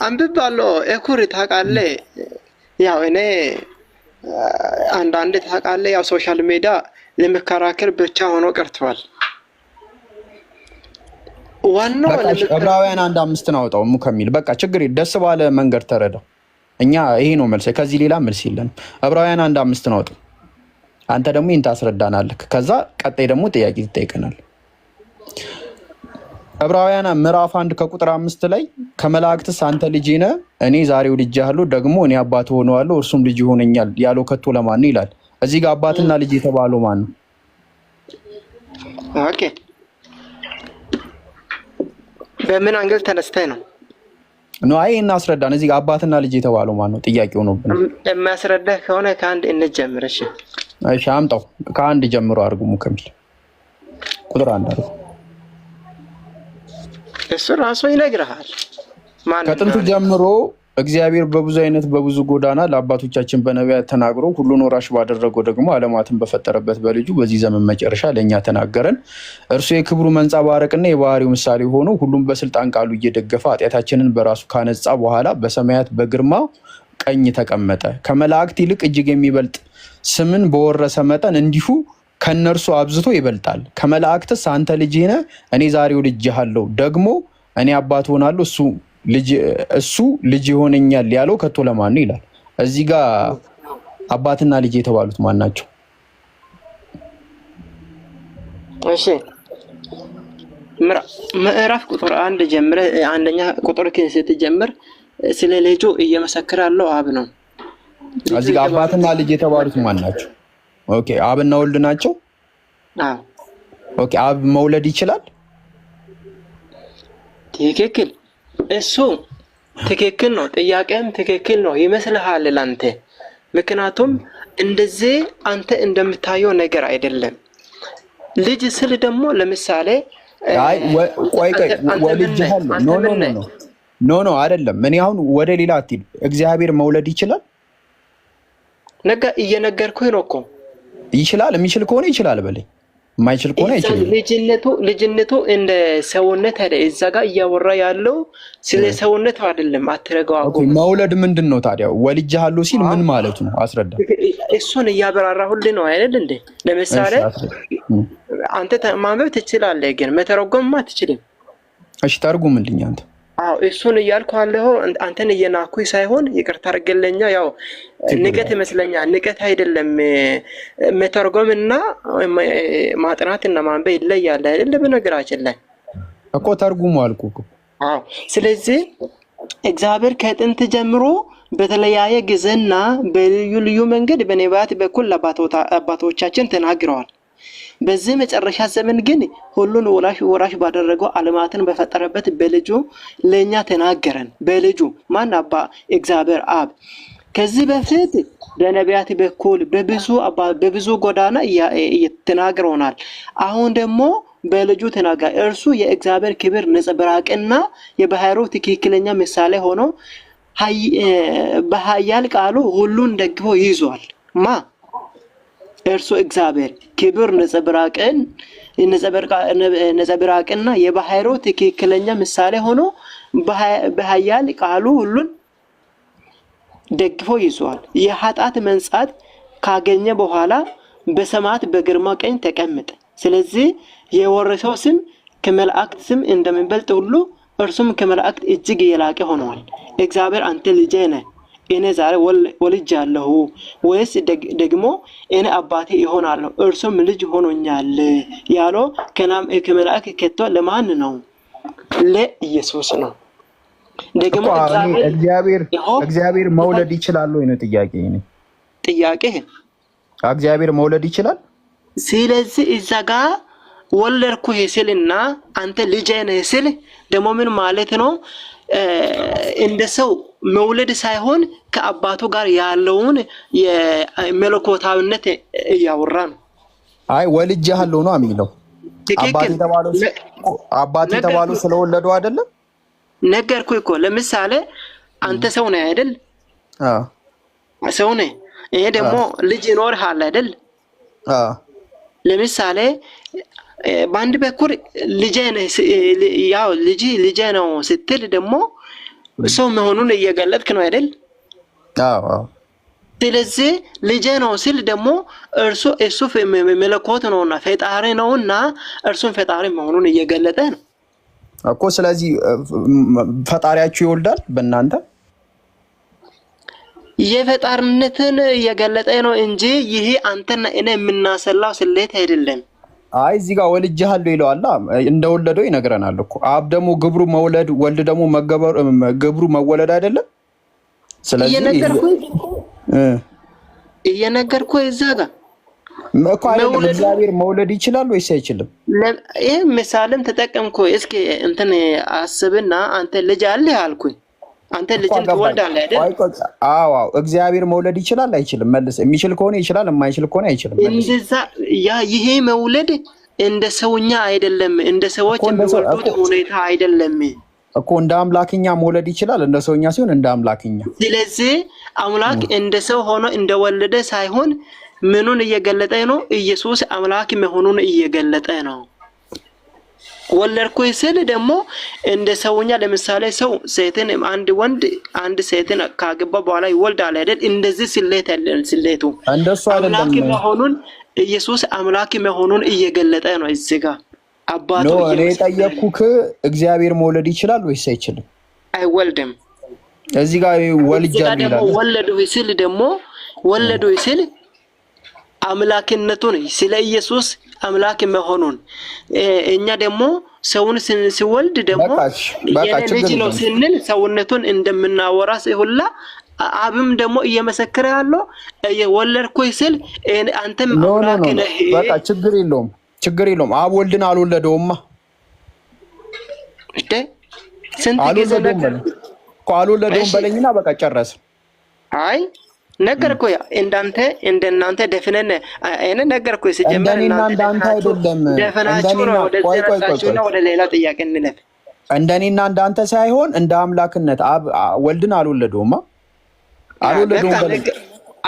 አንብቤያለሁ። ኤኩር ታውቃለህ፣ ያው እኔ አንዳንድ ታውቃለህ፣ ያው ሶሻል ሚዲያ ለመከራከር ብቻ ሆኖ ቀርተዋል። ዋናው ዕብራውያን 1:5 አውጣው ከሚል በቃ ችግር ደስ ባለ መንገድ ተረዳው። እኛ ይሄ ነው መልስ፣ ከዚህ ሌላ መልስ የለንም። ዕብራውያን 1:5 አውጣው። አንተ ደግሞ ይህን ታስረዳናለህ። ከዛ ቀጣይ ደግሞ ጥያቄ ትጠይቀናል። ዕብራውያን ምዕራፍ 1 ከቁጥር 5 ላይ ከመላእክትስ አንተ ልጄ ነህ፣ እኔ ዛሬ ወልጄሃለሁ፣ ደግሞ እኔ አባት ሆነዋለሁ፣ እርሱም ልጅ ይሆነኛል ያለው ከቶ ለማን ነው ይላል። እዚህ ጋር አባትና ልጅ የተባለው ማን ነው? ኦኬ በምን አንግል ተነስተህ ነው? አይ እናስረዳን። እዚህ ጋር አባትና ልጅ የተባለው ማን ነው? ጥያቄው ነው። የሚያስረዳህ ከሆነ ከአንድ እንጀምር። እሺ አምጣው። ከአንድ ጀምሮ አድርጉ ከሚል ቁጥር 1 አድርጉ። እሱ ራሱ ይነግርሃል። ከጥንት ጀምሮ እግዚአብሔር በብዙ አይነት በብዙ ጎዳና ለአባቶቻችን በነቢያት ተናግሮ ሁሉን ወራሽ ባደረገው ደግሞ ዓለማትን በፈጠረበት በልጁ በዚህ ዘመን መጨረሻ ለእኛ ተናገረን። እርሱ የክብሩ መንጸባረቅና የባህሪው ምሳሌ ሆኖ ሁሉም በስልጣን ቃሉ እየደገፈ ኃጢአታችንን በራሱ ካነጻ በኋላ በሰማያት በግርማ ቀኝ ተቀመጠ። ከመላእክት ይልቅ እጅግ የሚበልጥ ስምን በወረሰ መጠን እንዲሁ ከነርሱ አብዝቶ ይበልጣል። ከመላእክትስ አንተ ልጄ ነህ፣ እኔ ዛሬ ወልጄሃለሁ፣ ደግሞ እኔ አባት ሆናለሁ፣ እሱ ልጅ ይሆነኛል ያለው ከቶ ለማን ነው ይላል። እዚህ ጋር አባትና ልጅ የተባሉት ማን ናቸው? እሺ ምዕራፍ ቁጥር 1 ጀምረ አንደኛ ቁጥር ስትጀምር ስለ ልጁ እየመሰከራለው አብ ነው። እዚህ ጋር አባትና ልጅ የተባሉት ማን ናቸው? ኦኬ አብና ወልድ ናቸው። አዎ ኦኬ አብ መውለድ ይችላል? ትክክል። እሱ ትክክል ነው። ጥያቄም ትክክል ነው ይመስልሃል ላንተ። ምክንያቱም እንደዚህ አንተ እንደምታየው ነገር አይደለም። ልጅ ስል ደግሞ ለምሳሌ አይ ቆይ ወልጄሃለሁ ኖ አይደለም። እኔ አሁን ወደ ሌላ አትሂድ። እግዚአብሔር መውለድ ይችላል? እየነገርኩህ ነው እኮ። ይችላል። የሚችል ከሆነ ይችላል በለኝ፣ የማይችል ከሆነ አይችልም። ልጅነቱ እንደ ሰውነት አይደል? እዛ ጋር እያወራ ያለው ስለ ሰውነት አይደለም። አትረጋው። መውለድ ምንድን ነው ታዲያ? ወልጄሃለሁ ሲል ምን ማለት ነው? አስረዳ። እሱን እያበራራሁልህ ነው አይደል እንዴ? ለምሳሌ አንተ ማንበብ ትችላለህ፣ ግን መተረጎም አትችልም። እሺ ተርጉምልኝ አንተ። አዎ እሱን እያልኩ አለሁ። አንተን እየናኩኝ ሳይሆን ይቅርታ አድርግልኛ። ያው ንቀት ይመስለኛል። ንቀት አይደለም። መተርጎምና ማጥናትና ማንበብ ይለያል አይደል? በነገራችን ላይ እኮ ተርጉሙ አልኩህ እኮ። አዎ ስለዚህ እግዚአብሔር ከጥንት ጀምሮ በተለያየ ጊዜና በልዩ ልዩ መንገድ በነቢያት በኩል ለአባቶቻችን ተናግረዋል። በዚህ መጨረሻ ዘመን ግን ሁሉን ወራሽ ባደረገው ዓለማትን በፈጠረበት በልጁ ለኛ ተናገረን። በልጁ ማን? እግዚአብሔር አብ። ከዚህ በፊት በነቢያት በኩል በብዙ ጎዳና ተናግረውናል። አሁን ደግሞ በልጁ ተናገረ። እርሱ የእግዚአብሔር ክብር ነጸብራቅና የባህሪው ትክክለኛ ምሳሌ ሆኖ በኃያል ቃሉ ሁሉን ደግፎ ይዟል። እርሱ እግዚአብሔር ክብር ነጸብራቅና የባህሪው ትክክለኛ ምሳሌ ሆኖ በኃያል ቃሉ ሁሉን ደግፎ ይዟል። የኃጢአት መንጻት ካገኘ በኋላ በሰማያት በግርማ ቀኝ ተቀመጠ። ስለዚህ የወረሰው ስም ከመላእክት ስም እንደሚበልጥ ሁሉ እርሱም ከመላእክት እጅግ የላቀ ሆኗል። እግዚአብሔር አንተ ልጄ ነህ፣ እኔ ዛሬ ወልጄሃለሁ፣ ወይስ ደግሞ እኔ አባቴ እሆናለሁ እርሱም ልጅ ሆኖኛል ያለው ከመላእክት ከቶ ለማን ነው? ለኢየሱስ ነው። ደግሞ እግዚአብሔር መውለድ ይችላል ወይ ነው ጥያቄ? እግዚአብሔር መውለድ ይችላል? ስለዚህ እዛ ጋር ወለድኩህ ሲልና አንተ ልጄ ነህ ሲል ደግሞ ምን ማለት ነው? እንደ ሰው መውለድ ሳይሆን ከአባቱ ጋር ያለውን የመለኮታዊነት እያወራ ነው። አይ ወልጄሃለሁ ነው የሚለው። አባቴ የተባለው ስለወለዱ አይደለም? ነገርኩህ እኮ። ለምሳሌ አንተ ሰው ነህ አይደል? ሰው ነህ። ይሄ ደግሞ ልጅ ይኖርሃል አይደል? ለምሳሌ በአንድ በኩል ልጄ ነው ስትል ደግሞ ሰው መሆኑን እየገለጥክ ነው አይደል? ስለዚህ ልጄ ነው ሲል ደግሞ እሱ መለኮት ነውና ፈጣሪ ነውና እርሱም ፈጣሪ መሆኑን እየገለጠ ነው እኮ። ስለዚህ ፈጣሪያችሁ ይወልዳል በእናንተ? የፈጣሪነትን እየገለጠ ነው እንጂ ይሄ አንተና እኔ የምናሰላው ስሌት አይደለም። አይ እዚህ ጋር ወልጄሃለሁ ይለዋል፣ እንደወለደው ይነግረናል እኮ። አብ ደግሞ ግብሩ መውለድ፣ ወልድ ደግሞ ግብሩ መወለድ አይደለም? ስለዚህ እየነገርኩህ እዛ ጋር እኮ አይደለም። እግዚአብሔር መውለድ ይችላል ወይስ አይችልም? ይሄ ምሳሌም ተጠቀምኩ። እስኪ እንትን አስብና አንተ ልጅ አለህ አልኩኝ። አንተ ልጅን ትወልዳለህ አይደል? አዎ እግዚአብሔር መውለድ ይችላል አይችልም? መልስ። የሚችል ከሆነ ይችላል፣ የማይችል ከሆነ አይችልም። እንደዛ ይሄ መውለድ እንደ ሰውኛ አይደለም፣ እንደ ሰዎች የሚወልዱት ሁኔታ አይደለም። እኮ እንደ አምላክኛ መውለድ ይችላል፣ እንደ ሰውኛ ሲሆን እንደ አምላክኛ። ስለዚህ አምላክ እንደ ሰው ሆኖ እንደወለደ ሳይሆን ምኑን እየገለጠ ነው? ኢየሱስ አምላክ መሆኑን እየገለጠ ነው። ወለድኩኝ ስል ደግሞ እንደ ሰውኛ ለምሳሌ ሰው ሴትን አንድ ወንድ አንድ ሴትን ካገባ በኋላ ይወልዳል አይደል? እንደዚህ ስሌት ያለን ስሌቱ እንደሱ አይደለም። አምላክ መሆኑን ኢየሱስ አምላክ መሆኑን እየገለጠ ነው እዚህ ጋር አባቱ። እኔ ጠየቅኩህ እግዚአብሔር መውለድ ይችላል ወይስ አይችልም? አይወልድም። እዚህ ጋር ወልጃለሁ ይላል። ወለዱ ሲል ደግሞ ወለዱ ሲል አምላክነቱን ስለ ኢየሱስ አምላክ መሆኑን እኛ ደግሞ ሰውን ሲወልድ ደግሞ ልጅ ነው ስንል ሰውነቱን እንደምናወራ ሁላ አብም ደግሞ እየመሰከረ ያለው ወለድኩኝ ሲል አንተም አምላክ ነህ። በቃ ችግር የለውም። አብ ወልድን አልወለደውማ። እሺ ስንት ጊዜ ነገር አልወለደውም በለኝና በቃ ጨረስ። አይ ነገርኩ እንደናንተ ደፍነን እኔ ነገርኩ ሲጀመር እንዳንተ አይደለም። ደፍናችሁ ነው ወደ ሌላ ጥያቄ እንለፍ። እንደኔና እንዳንተ ሳይሆን እንደ አምላክነት አብ ወልድን አልወለደውማ።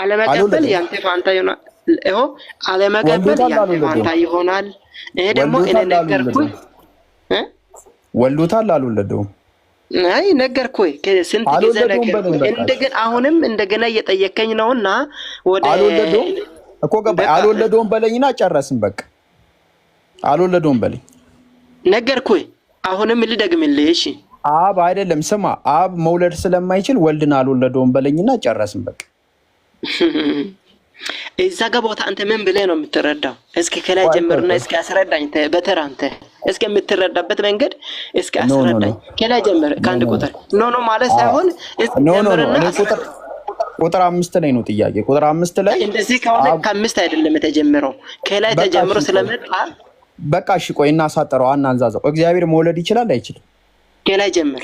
አለመቀበል ያንተ ፋንታ ይሆናል። አለመቀበል ያንተ ፋንታ ይሆናል። ይሄ ደግሞ እኔ ነገርኩ ወልዶታል አልወለደውም። አይ ነገርኩኝ ከስንት ጊዜ ነገርኩኝ። እንደገና አሁንም እንደገና እየጠየከኝ ነውና ወደ አልወለደውም እኮ ገባኝ። አልወለደውም በለኝና ጨረስን በቃ። አልወለደውም በለኝ ነገርኩኝ። አሁንም ልደግምልህ። እሺ አብ አይደለም ስማ፣ አብ መውለድ ስለማይችል ወልድን አልወለደውም በለኝና ጨረስን በቃ። እዛ ጋር ቦታ አንተ ምን ብለህ ነው የምትረዳው? እስኪ ከላይ ጀምርና እስኪ አስረዳኝ። በተራ አንተ እስኪ የምትረዳበት መንገድ እስኪ አስረዳኝ። ከላይ ጀምር ከአንድ ቁጥር ኖ ማለት ሳይሆን ቁጥር 5 ላይ ነው ጥያቄ። ቁጥር 5 ላይ እንደዚህ ከሆነ ከ5 አይደለም የተጀመረው ከላይ ተጀምሮ ስለመጣ በቃ እሺ ቆይ እናሳጠረው አናንዛዛው። እግዚአብሔር መውለድ ይችላል አይችልም? ከላይ ጀምር።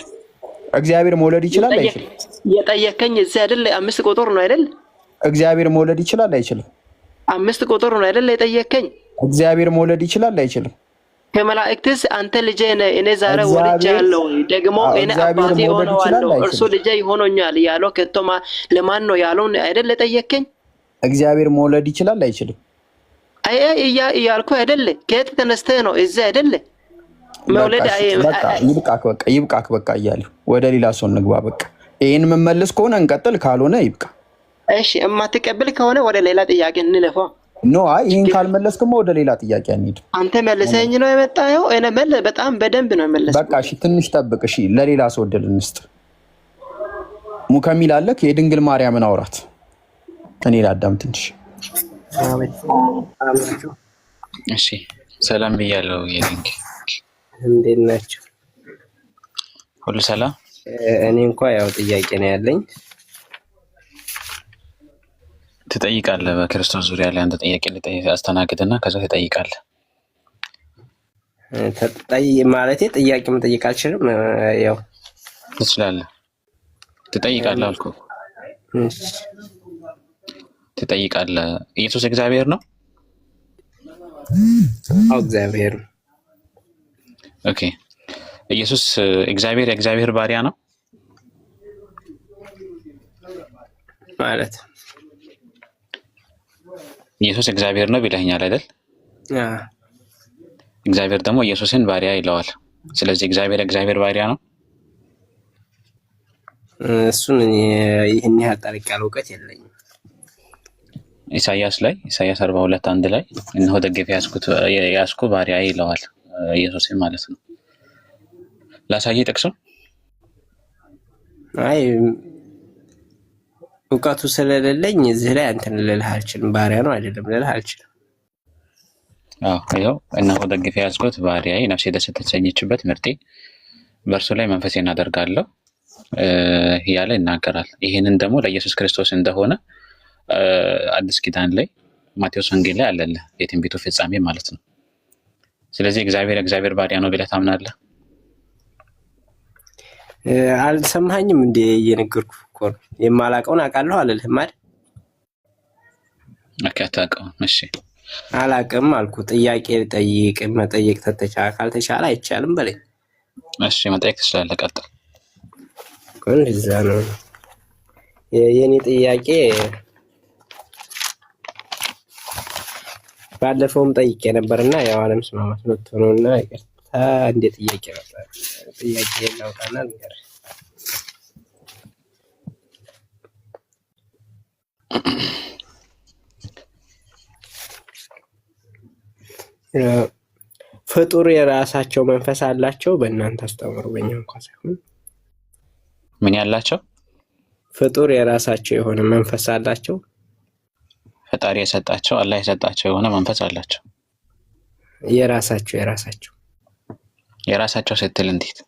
እግዚአብሔር መውለድ ይችላል አይችልም? የጠየከኝ እዚህ አይደል? 5 ቁጥር ነው አይደል? እግዚአብሔር መውለድ ይችላል አይችልም? 5 ቁጥር ነው አይደል የጠየከኝ? እግዚአብሔር መውለድ ይችላል አይችልም? ከመላእክትስ አንተ ልጄ ነህ እኔ ዛሬ ወልጃለሁ ደግሞ እኔ አባቴ ሆነዋለሁ እርሱ ልጄ ይሆነኛል ያለው ከተማ ለማን ነው ያለው አይደል የጠየከኝ? እግዚአብሔር መውለድ ይችላል አይችልም? አይ እያልኩ አይደል? ከየት ተነስተህ ነው እዚህ አይደል? መውለድ ይብቃክ በቃ እያለሁ ወደ ሌላ ሰው እንግባ በቃ። ይሄን መመለስ ከሆነ እንቀጥል፣ ካልሆነ ይብቃ። እሺ የማትቀበል ከሆነ ወደ ሌላ ጥያቄ እንለፋ። ኖ አይ ይሄን ካልመለስክማ ወደ ሌላ ጥያቄ እንሂድ። አንተ መልሰኝ ነው የመጣው። እኔ በጣም በደንብ ነው መልሰኝ። በቃ እሺ ትንሽ ጠብቅ። እሺ ለሌላ ሰው እድል እንስጥ። ሙከሚል አለክ የድንግል ማርያምን አውራት። እኔ ላዳም ትንሽ። እሺ ሰላም ብያለሁ። የድንግል እንዴት ናችሁ? ሁሉ ሰላም። እኔ እንኳን ያው ጥያቄ ነው ያለኝ። ትጠይቃለህ? በክርስቶስ ዙሪያ ላይ አንተ ጥያቄ አስተናግድና ከዛ ትጠይቃለህ። ማለቴ ጥያቄ መጠየቅ አልችልም? ያው ትችላለህ። ትጠይቃለህ አልኩህ። ትጠይቃለህ። ኢየሱስ እግዚአብሔር ነው? አዎ እግዚአብሔር ነው። ኦኬ። ኢየሱስ የእግዚአብሔር ባሪያ ነው ማለት? ኢየሱስ እግዚአብሔር ነው ብለኸኛል አይደል? እግዚአብሔር ደግሞ ኢየሱስን ባሪያ ይለዋል። ስለዚህ እግዚአብሔር ባሪያ ነው? እሱን ይህን ያህል ጠልቅ ያለ እውቀት የለኝም። ኢሳያስ 42:1 ላይ እነሆ ደግፌ ያዝኩ ባሪያ ይለዋል ኢየሱስን ማለት ነው። ላሳየህ ጥቅሱ። አይ እውቀቱ ስለሌለኝ እዚህ ላይ አንተን ልልህ አልችልም። ባሪያ ነው አይደለም ልልህ አልችልም። ይኸው እነሆ ደግፌ ያዝኩት ባሪያዬ፣ ነፍሴ ደስ የተሰኘችበት ምርጤ፣ በእርሱ ላይ መንፈሴን አደርጋለሁ እያለ ይናገራል። ይህንን ደግሞ ለኢየሱስ ክርስቶስ እንደሆነ አዲስ ኪዳን ላይ ማቴዎስ ወንጌል ላይ አለልህ፣ የትንቢቱ ፍጻሜ ማለት ነው። ስለዚህ እግዚአብሔር ባሪያ ነው ብለህ ታምናለህ? አልሰማኸኝም እንዴ? እየነገርኩህ እኮ ነው። የማላውቀውን አውቃለሁ አልልህም አይደል? አታውቀውም? እሺ አላውቅም አልኩህ። ጥያቄ ጠይቅ። መጠየቅ ካልተቻለ አይቻልም በለኝ። እሺ መጠየቅ ትችላለህ። ቀጥል። እንደዛ ነው የኔ ጥያቄ። ባለፈውም ጠይቄ ነበርና ያው አለመስማማት መጥቶ ነውና ይቅርታ። እንደ ጥያቄ ነበር። ጥያቄ ላውጣና ነገር ፍጡር የራሳቸው መንፈስ አላቸው? በእናንተ አስተምሩ፣ በእኛ እንኳን ሳይሆን። ምን ያላቸው? ፍጡር የራሳቸው የሆነ መንፈስ አላቸው? ፈጣሪ የሰጣቸው አላህ የሰጣቸው የሆነ መንፈስ አላቸው። የራሳቸው ስትል እንዴት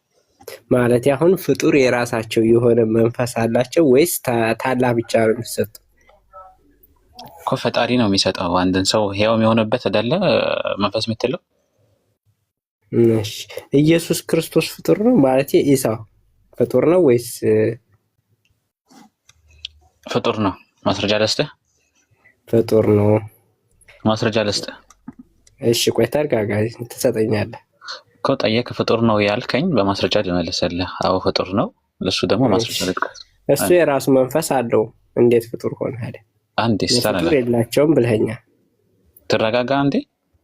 ማለት? አሁን ፍጡር የራሳቸው የሆነ መንፈስ አላቸው ወይስ ታላህ ብቻ ነው የሚሰጠው? እኮ ፈጣሪ ነው የሚሰጠው። አንድን ሰው ሕያው የሚሆንበት አይደለ መንፈስ የምትለው? እሺ ኢየሱስ ክርስቶስ ፍጡር ነው ማለት? ኢሳ ፍጡር ነው ወይስ? ፍጡር ነው። ማስረጃ ልስጥህ? ፍጡር ነው። ማስረጃ ልስጥህ? እሺ ቆይ ተረጋጋ፣ ትሰጠኛለህ እኮ። ጠየቅ። ፍጡር ነው ያልከኝ በማስረጃ ልመልስልህ። አዎ ፍጡር ነው። ለሱ ደግሞ ማስረጃ ልጥቀስ። እሱ የራሱ መንፈስ አለው፣ እንዴት ፍጡር ሆነ አይደል? አንዴ ፍጡር የላቸውም ብለኸኛል። ትረጋጋ እንዴ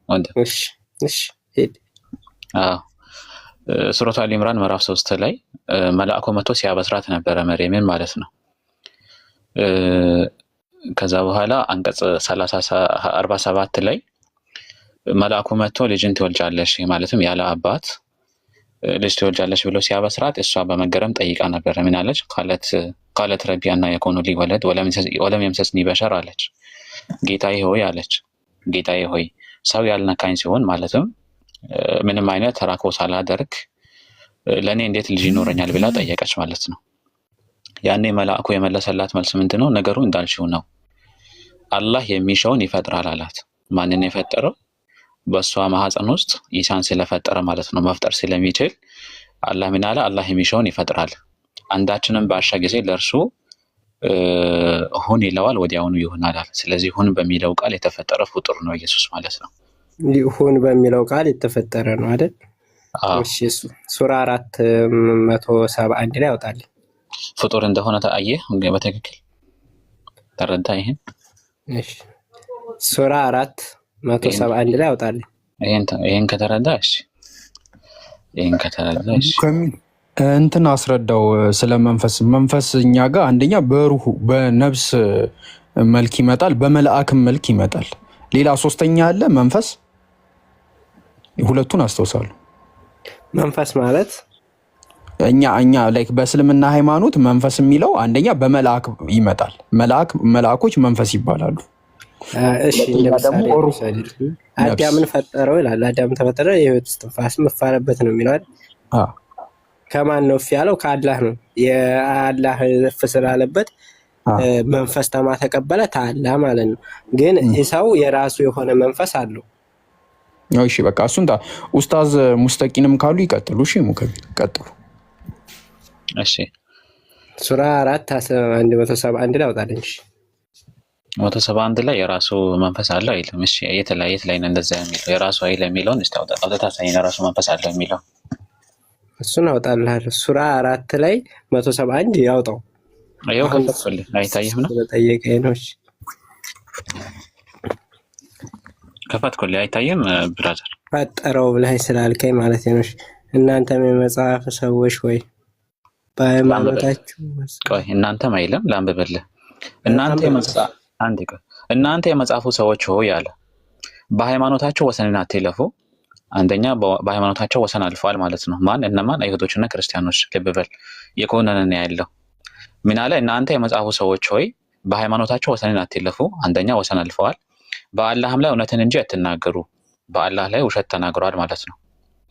ወንድም። እሺ ሄድ። አዎ ሱረቱ አሊ ኢምራን ምዕራፍ 3 ላይ መልአኩ መጥቶ ሲያበስራት ነበረ መርየምን ማለት ነው። ከዛ በኋላ አንቀጽ 47 ላይ መልአኩ መጥቶ ልጅን ትወልጃለሽ ማለትም ያለ አባት ልጅ ትወልጃለሽ ብሎ ሲያበስራት እሷ በመገረም ጠይቃ ነበረ። ምን አለች? ቃለት ረቢ አና የኮኑ ሊ ወለድ ወለም የምሰስኒ በሸር አለች። ጌታዬ ሆይ አለች፣ ጌታዬ ሆይ ሰው ያልነካኝ ሲሆን ማለትም ምንም አይነት ተራኮ ሳላደርግ ለእኔ እንዴት ልጅ ይኖረኛል ብላ ጠየቀች ማለት ነው። ያኔ መልአኩ የመለሰላት መልስ ምንድን ነው? ነገሩ እንዳልሽው ነው፣ አላህ የሚሻውን ይፈጥራል አላት። ማንን የፈጠረው? በእሷ ማህፀን ውስጥ ኢሳን ስለፈጠረ ማለት ነው። መፍጠር ስለሚችል አላህ ምን አለ? አላህ የሚሻውን ይፈጥራል። አንዳችንም ባሻ ጊዜ ለእርሱ ሁን ይለዋል፣ ወዲያውኑ ይሆናል አለ። ስለዚህ ሁን በሚለው ቃል የተፈጠረ ፍጡር ነው ኢየሱስ ማለት ነው። ሁን በሚለው ቃል የተፈጠረ ነው አይደል? እሺ ሱራ 471 ላይ ያወጣልኝ ፍጡር እንደሆነ ታየህ በትክክል ተረዳ? ይሄን እሺ ሱራ 471 ላይ ያወጣልኝ። ይሄን ከተረዳ እሺ፣ ይሄን ከተረዳ እሺ። እንትን አስረዳው ስለ መንፈስ። መንፈስ እኛ ጋር አንደኛ በሩሁ በነብስ መልክ ይመጣል፣ በመልአክም መልክ ይመጣል። ሌላ ሶስተኛ አለ መንፈስ። ሁለቱን አስተውሳለሁ። መንፈስ ማለት እኛ ላይክ በእስልምና ሃይማኖት መንፈስ የሚለው አንደኛ በመልአክ ይመጣል። መልአኮች መንፈስ ይባላሉ። እሺ ለምሳሌ አዳምን ፈጠረው ይላል። አዳም ተፈጠረ፣ የህይወት እስትንፋስ መፋለበት ነው የሚለው አይደል? ከማን ነው ያለው? ከአላህ ነው። የአላህ እፍ ስላለበት መንፈስ ተማ ተቀበለ ታላ ማለት ነው። ግን ኢሳው የራሱ የሆነ መንፈስ አለው። እሺ በቃ እሱን ኡስታዝ ሙስተቂንም ካሉ ይቀጥሉ። እሺ ሙከቢ ቀጥሉ። እሺ ሱራ 4:171 ላይ አውጣልኝ። እሺ 171 ላይ የራሱ መንፈስ አለው አይልም? እሺ የት ላይ ነው እንደዛ የሚለው? የራሱ አይልም የሚለውን እስቲ አውጣታ ሳይነ የራሱ መንፈስ አለው የሚለው እሱን አውጣልሃለሁ። ሱራ 4 ላይ 171 ያውጣው። አይው ከፈል አይታየም ነው ተጠየቀኝ ነው። እሺ ከፈትኩልህ አይታየም ብራዘር። ፈጠረው ብለህ ስላልከኝ ማለት ነው። እናንተም የመጽሐፍ ሰዎች ሆይ በሃይማኖታችሁ ቆይ እናንተም አይልም ላንብብልህ። እናንተ የመጽሐፉ ሰዎች ሆይ አለ በሃይማኖታችሁ ወሰንን አትለፉ። አንደኛ በሃይማኖታቸው ወሰን አልፈዋል ማለት ነው። ማን? እነማን? አይሁዶችና ክርስቲያኖች። ልብ በል የኮነነን ያለው ምን አለ? እናንተ የመጽሐፉ ሰዎች ሆይ በሃይማኖታቸው ወሰንን አትለፉ። አንደኛ ወሰን አልፈዋል። በአላህም ላይ እውነትን እንጂ አትናገሩ። በአላህ ላይ ውሸት ተናግረዋል ማለት ነው።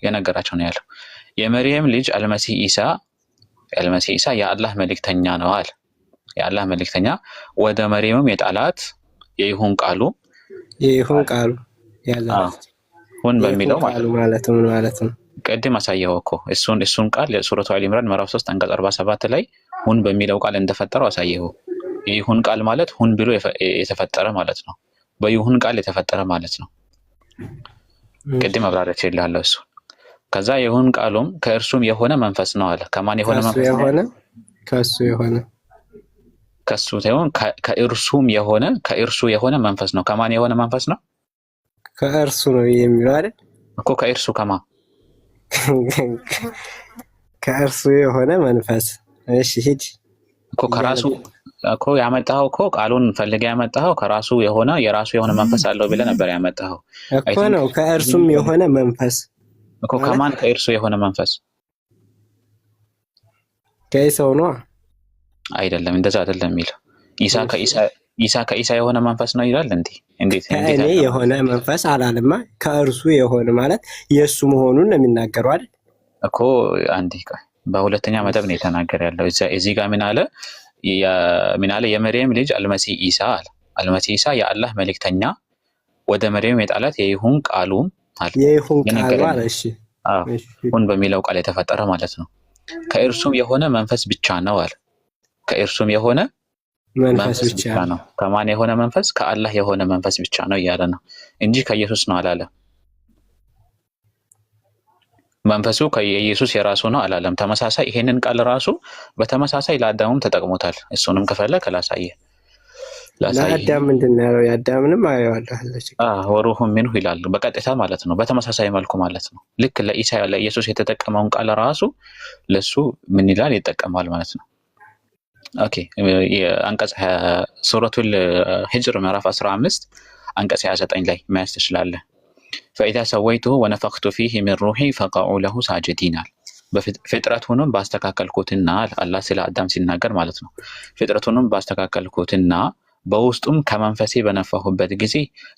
የነገራቸው ነው ያለው። የመርየም ልጅ አልመሲህ ኢሳ የአላህ መልእክተኛ ነው አለ። የአላህ መልእክተኛ ወደ መርየምም የጣላት የይሁን ቃሉ ያዛት ሁን በሚለው ማለት ነው። ቅድም አሳየው እኮ እሱን ቃል ሱረቱ አሊ ኢምራን ምዕራፍ 3 አንቀጽ 47 ላይ ሁን በሚለው ቃል እንደፈጠረው አሳየው። ይሁን ቃል ማለት ሁን ብሎ የተፈጠረ ማለት ነው። በይሁን ቃል የተፈጠረ ማለት ነው። ቅድም አብራራች ይላል እሱ። ከዛ ይሁን ቃሉም ከእርሱም የሆነ መንፈስ ነው አለ። ከማን የሆነ መንፈስ ነው? ከእሱ የሆነ ከሱ ሳይሆን ከእርሱ የሆነ መንፈስ ነው። ከማን የሆነ መንፈስ ነው? ከእርሱ ነው የሚለው አይደል እኮ። ከእርሱ ከማ ከእርሱ የሆነ መንፈስ። እሺ ሂድ እኮ ከራሱ እኮ ያመጣኸው እኮ ቃሉን ፈልገህ ያመጣኸው ከራሱ የሆነ የራሱ የሆነ መንፈስ አለው ብለህ ነበር ያመጣኸው እኮ ነው። ከእርሱም የሆነ መንፈስ እኮ ከማን ከእርሱ የሆነ መንፈስ? ከኢሳው ነው አይደለም፣ እንደዛ አይደለም የሚለው። ኢሳ ከኢሳ የሆነ መንፈስ ነው ይላል እንዴ? እንዴት ከእኔ የሆነ መንፈስ አላለማ። ከእርሱ የሆነ ማለት የእሱ መሆኑን ነው የሚናገረው አይደል እኮ። አንዴ በሁለተኛ መደብ ነው የተናገረ ያለው። እዚህ ጋር ምን አለ? የመርየም ልጅ አልመሲህ ኢሳ አለ። አልመሲህ ኢሳ የአላህ መልእክተኛ ወደ መርየም የጣላት የይሁን ቃሉ አለ። የይሁን ቃሉ አለ። እሺ ሁን በሚለው ቃል የተፈጠረ ማለት ነው። ከእርሱም የሆነ መንፈስ ብቻ ነው አለ። ከእርሱም የሆነ መንፈስ ብቻ ነው። ከማን የሆነ መንፈስ? ከአላህ የሆነ መንፈስ ብቻ ነው እያለ ነው እንጂ ከኢየሱስ ነው አላለም። መንፈሱ ከኢየሱስ የራሱ ነው አላለም። ተመሳሳይ ይሄንን ቃል ራሱ በተመሳሳይ ለአዳምም ተጠቅሞታል። እሱንም ከፈለክ ላሳየህ። ለአዳም ምንድን ነው ያለው? የአዳምንም አየዋለሁ ወሩሁም ሚንሁ ይላል በቀጥታ ማለት ነው። በተመሳሳይ መልኩ ማለት ነው። ልክ ለኢየሱስ የተጠቀመውን ቃል ራሱ ለሱ ምን ይላል? ይጠቀማል ማለት ነው። ኦኬ አንቀጽ ሱረቱል ሂጅር ምዕራፍ 15 አንቀጽ 29 ላይ ማየት ትችላለህ። ፈኢዛ ሰወይቱሁ ወነፈኽቱ ፊህ ሚን ሩሒ ፈቀዑ ለሁ ሳጅዲን አለ። ፍጥረቱንም ባስተካከልኩትና አላህ ስለ አዳም ሲናገር ማለት ነው። ፍጥረቱንም ባስተካከልኩትና በውስጡም ከመንፈሴ በነፋሁበት ጊዜ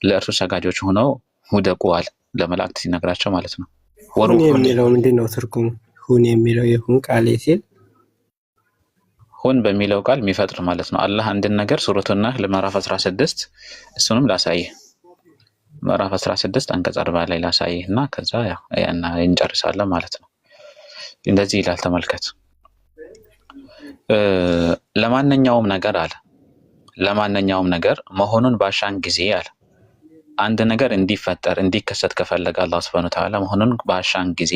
ለእርሱ ሰጋጆች ሆነው ውደቁ አለ። ለመላእክት ሲነግራቸው ማለት ነው። ሁን የሚለው ምንድን ነው ትርጉሙ? ሁን የሚለው ይሁን ቃል ሲል ሁን በሚለው ቃል የሚፈጥር ማለት ነው። አላህ አንድን ነገር ሱረቱን ነህል ምዕራፍ 16 እሱንም ላሳይህ። ምዕራፍ 16 አንቀጽ 40 ላይ ላሳይህ እና ከዛ ያው እንጨርሳለን ማለት ነው። እንደዚህ ይላል ተመልከት። ለማንኛውም ነገር አለ ለማንኛውም ነገር መሆኑን ባሻን ጊዜ አለ አንድ ነገር እንዲፈጠር እንዲከሰት ከፈለገ አላህ Subhanahu Wa Ta'ala መሆኑን ባሻን ጊዜ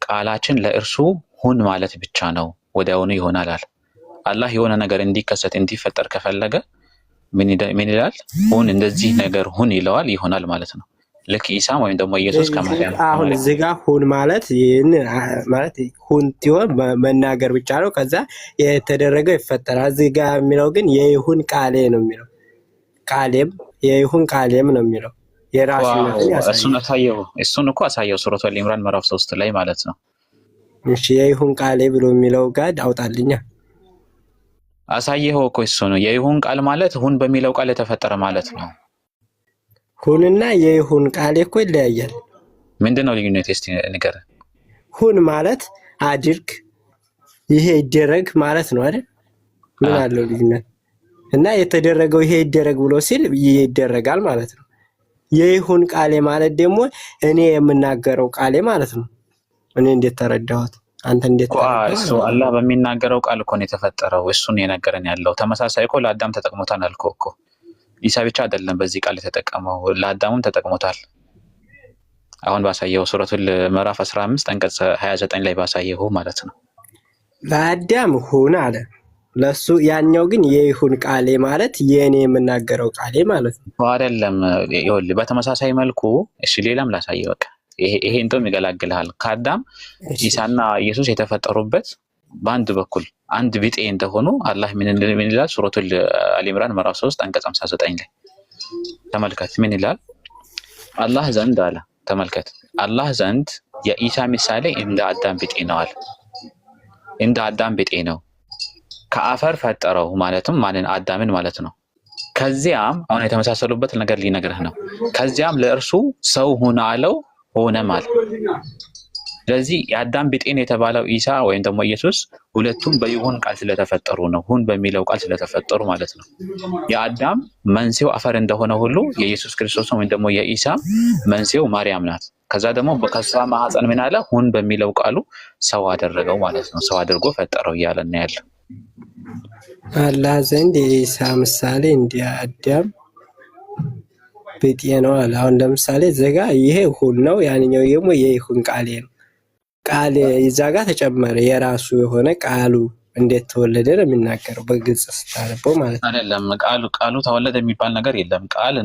ቃላችን ለእርሱ ሁን ማለት ብቻ ነው፣ ወዲያውኑ ይሆናል አለ። አላህ የሆነ ነገር እንዲከሰት እንዲፈጠር ከፈለገ ምን ይላል? ሁን፣ እንደዚህ ነገር ሁን ይለዋል፣ ይሆናል ማለት ነው። ልክ ኢሳ ወይም ደግሞ ኢየሱስ ከማርያም አሁን እዚህ ጋር ሁን ማለት ይሄን ማለት ሁን ሲሆን መናገር ብቻ ነው። ከዛ የተደረገው ይፈጠራል። እዚህ ጋር የሚለው ግን የይሁን ቃሌ ነው የሚለው። ቃሌም የይሁን ቃሌም ነው የሚለው። የራሱነትን ያሳያል። እሱን አሳየው። እሱን እኮ አሳየው ሱረቱ አልኢምራን ምዕራፍ 3 ላይ ማለት ነው። እሺ የይሁን ቃሌ ብሎ የሚለው ጋር አውጣልኛ። አሳየው እኮ እሱ ነው። የይሁን ቃል ማለት ሁን በሚለው ቃል የተፈጠረ ማለት ነው። ሁንና የይሁን ቃሌ እኮ ይለያያል። ምንድነው ልዩነት? እስቲ ንገረን። ሁን ማለት አድርግ፣ ይሄ ይደረግ ማለት ነው አይደል? ምን አለው ልዩነት? እና የተደረገው ይሄ ይደረግ ብሎ ሲል ይደረጋል ማለት ነው። የይሁን ቃሌ ማለት ደግሞ እኔ የምናገረው ቃሌ ማለት ነው። እኔ እንዴት ተረዳሁት? አንተ እንዴት ተረዳኸው? እሱ አላህ በሚናገረው ቃል እኮ ነው የተፈጠረው። እሱን የነገረን ያለው ተመሳሳይ እኮ ለአዳም ተጠቅሞታል አልከው እኮ። ኢሳ ብቻ አይደለም በዚህ ቃል የተጠቀመው፣ ለአዳምም ተጠቅሞታል። አሁን ባሳየው ሱረቱል ምዕራፍ 15 አንቀጽ 29 ላይ ባሳየው ማለት ነው። ለአዳም ሁን አለ፣ ለሱ ያኛው ግን የይሁን ቃሌ ማለት የኔ የምናገረው ቃሌ ማለት ነው። አይደለም ይኸውልህ፣ በተመሳሳይ መልኩ እሺ፣ ሌላም ላሳየው። በቃ ይሄ እንደውም ይገላግልሃል። ከአዳም ኢሳና ኢየሱስ የተፈጠሩበት በአንድ በኩል አንድ ቢጤ እንደሆኑ አላህ ምን ይላል? ሱረቱል አልኢምራን ምዕራፍ 3 አንቀጽ 59 ላይ ተመልከት። ምን ይላል? አላህ ዘንድ አለ፣ ተመልከት፣ አላህ ዘንድ የኢሳ ምሳሌ እንደ አዳም ቢጤ ነው አለ። እንደ አዳም ቢጤ ነው፣ ከአፈር ፈጠረው ማለትም ማንን? አዳምን ማለት ነው። ከዚያም አሁን የተመሳሰሉበት ነገር ሊነግርህ ነው። ከዚያም ለእርሱ ሰው ሁን አለው፣ ሆነ ማለት። ስለዚህ የአዳም ቢጤን የተባለው ኢሳ ወይም ደግሞ ኢየሱስ ሁለቱም በይሁን ቃል ስለተፈጠሩ ነው። ሁን በሚለው ቃል ስለተፈጠሩ ማለት ነው። የአዳም መንስኤው አፈር እንደሆነ ሁሉ የኢየሱስ ክርስቶስ ወይም ደግሞ የኢሳ መንስኤው ማርያም ናት። ከዛ ደግሞ ከሷ ማህፀን ምን አለ? ሁን በሚለው ቃሉ ሰው አደረገው ማለት ነው። ሰው አድርጎ ፈጠረው እያለን ያለው አላህ ዘንድ የኢሳ ምሳሌ እንደ አዳም ቢጤ ነው አለ። አሁን ለምሳሌ ዘጋ ይሄ ሁን ነው፣ ያንኛው ደግሞ የይሁን ቃሌ ነው። ቃል እዛ ጋር ተጨመረ። የራሱ የሆነ ቃሉ እንዴት ተወለደ ነው የሚናገረው በግልጽ ስታነበው ማለት ነው። አይደለም ቃሉ ተወለደ የሚባል ነገር የለም። ቃል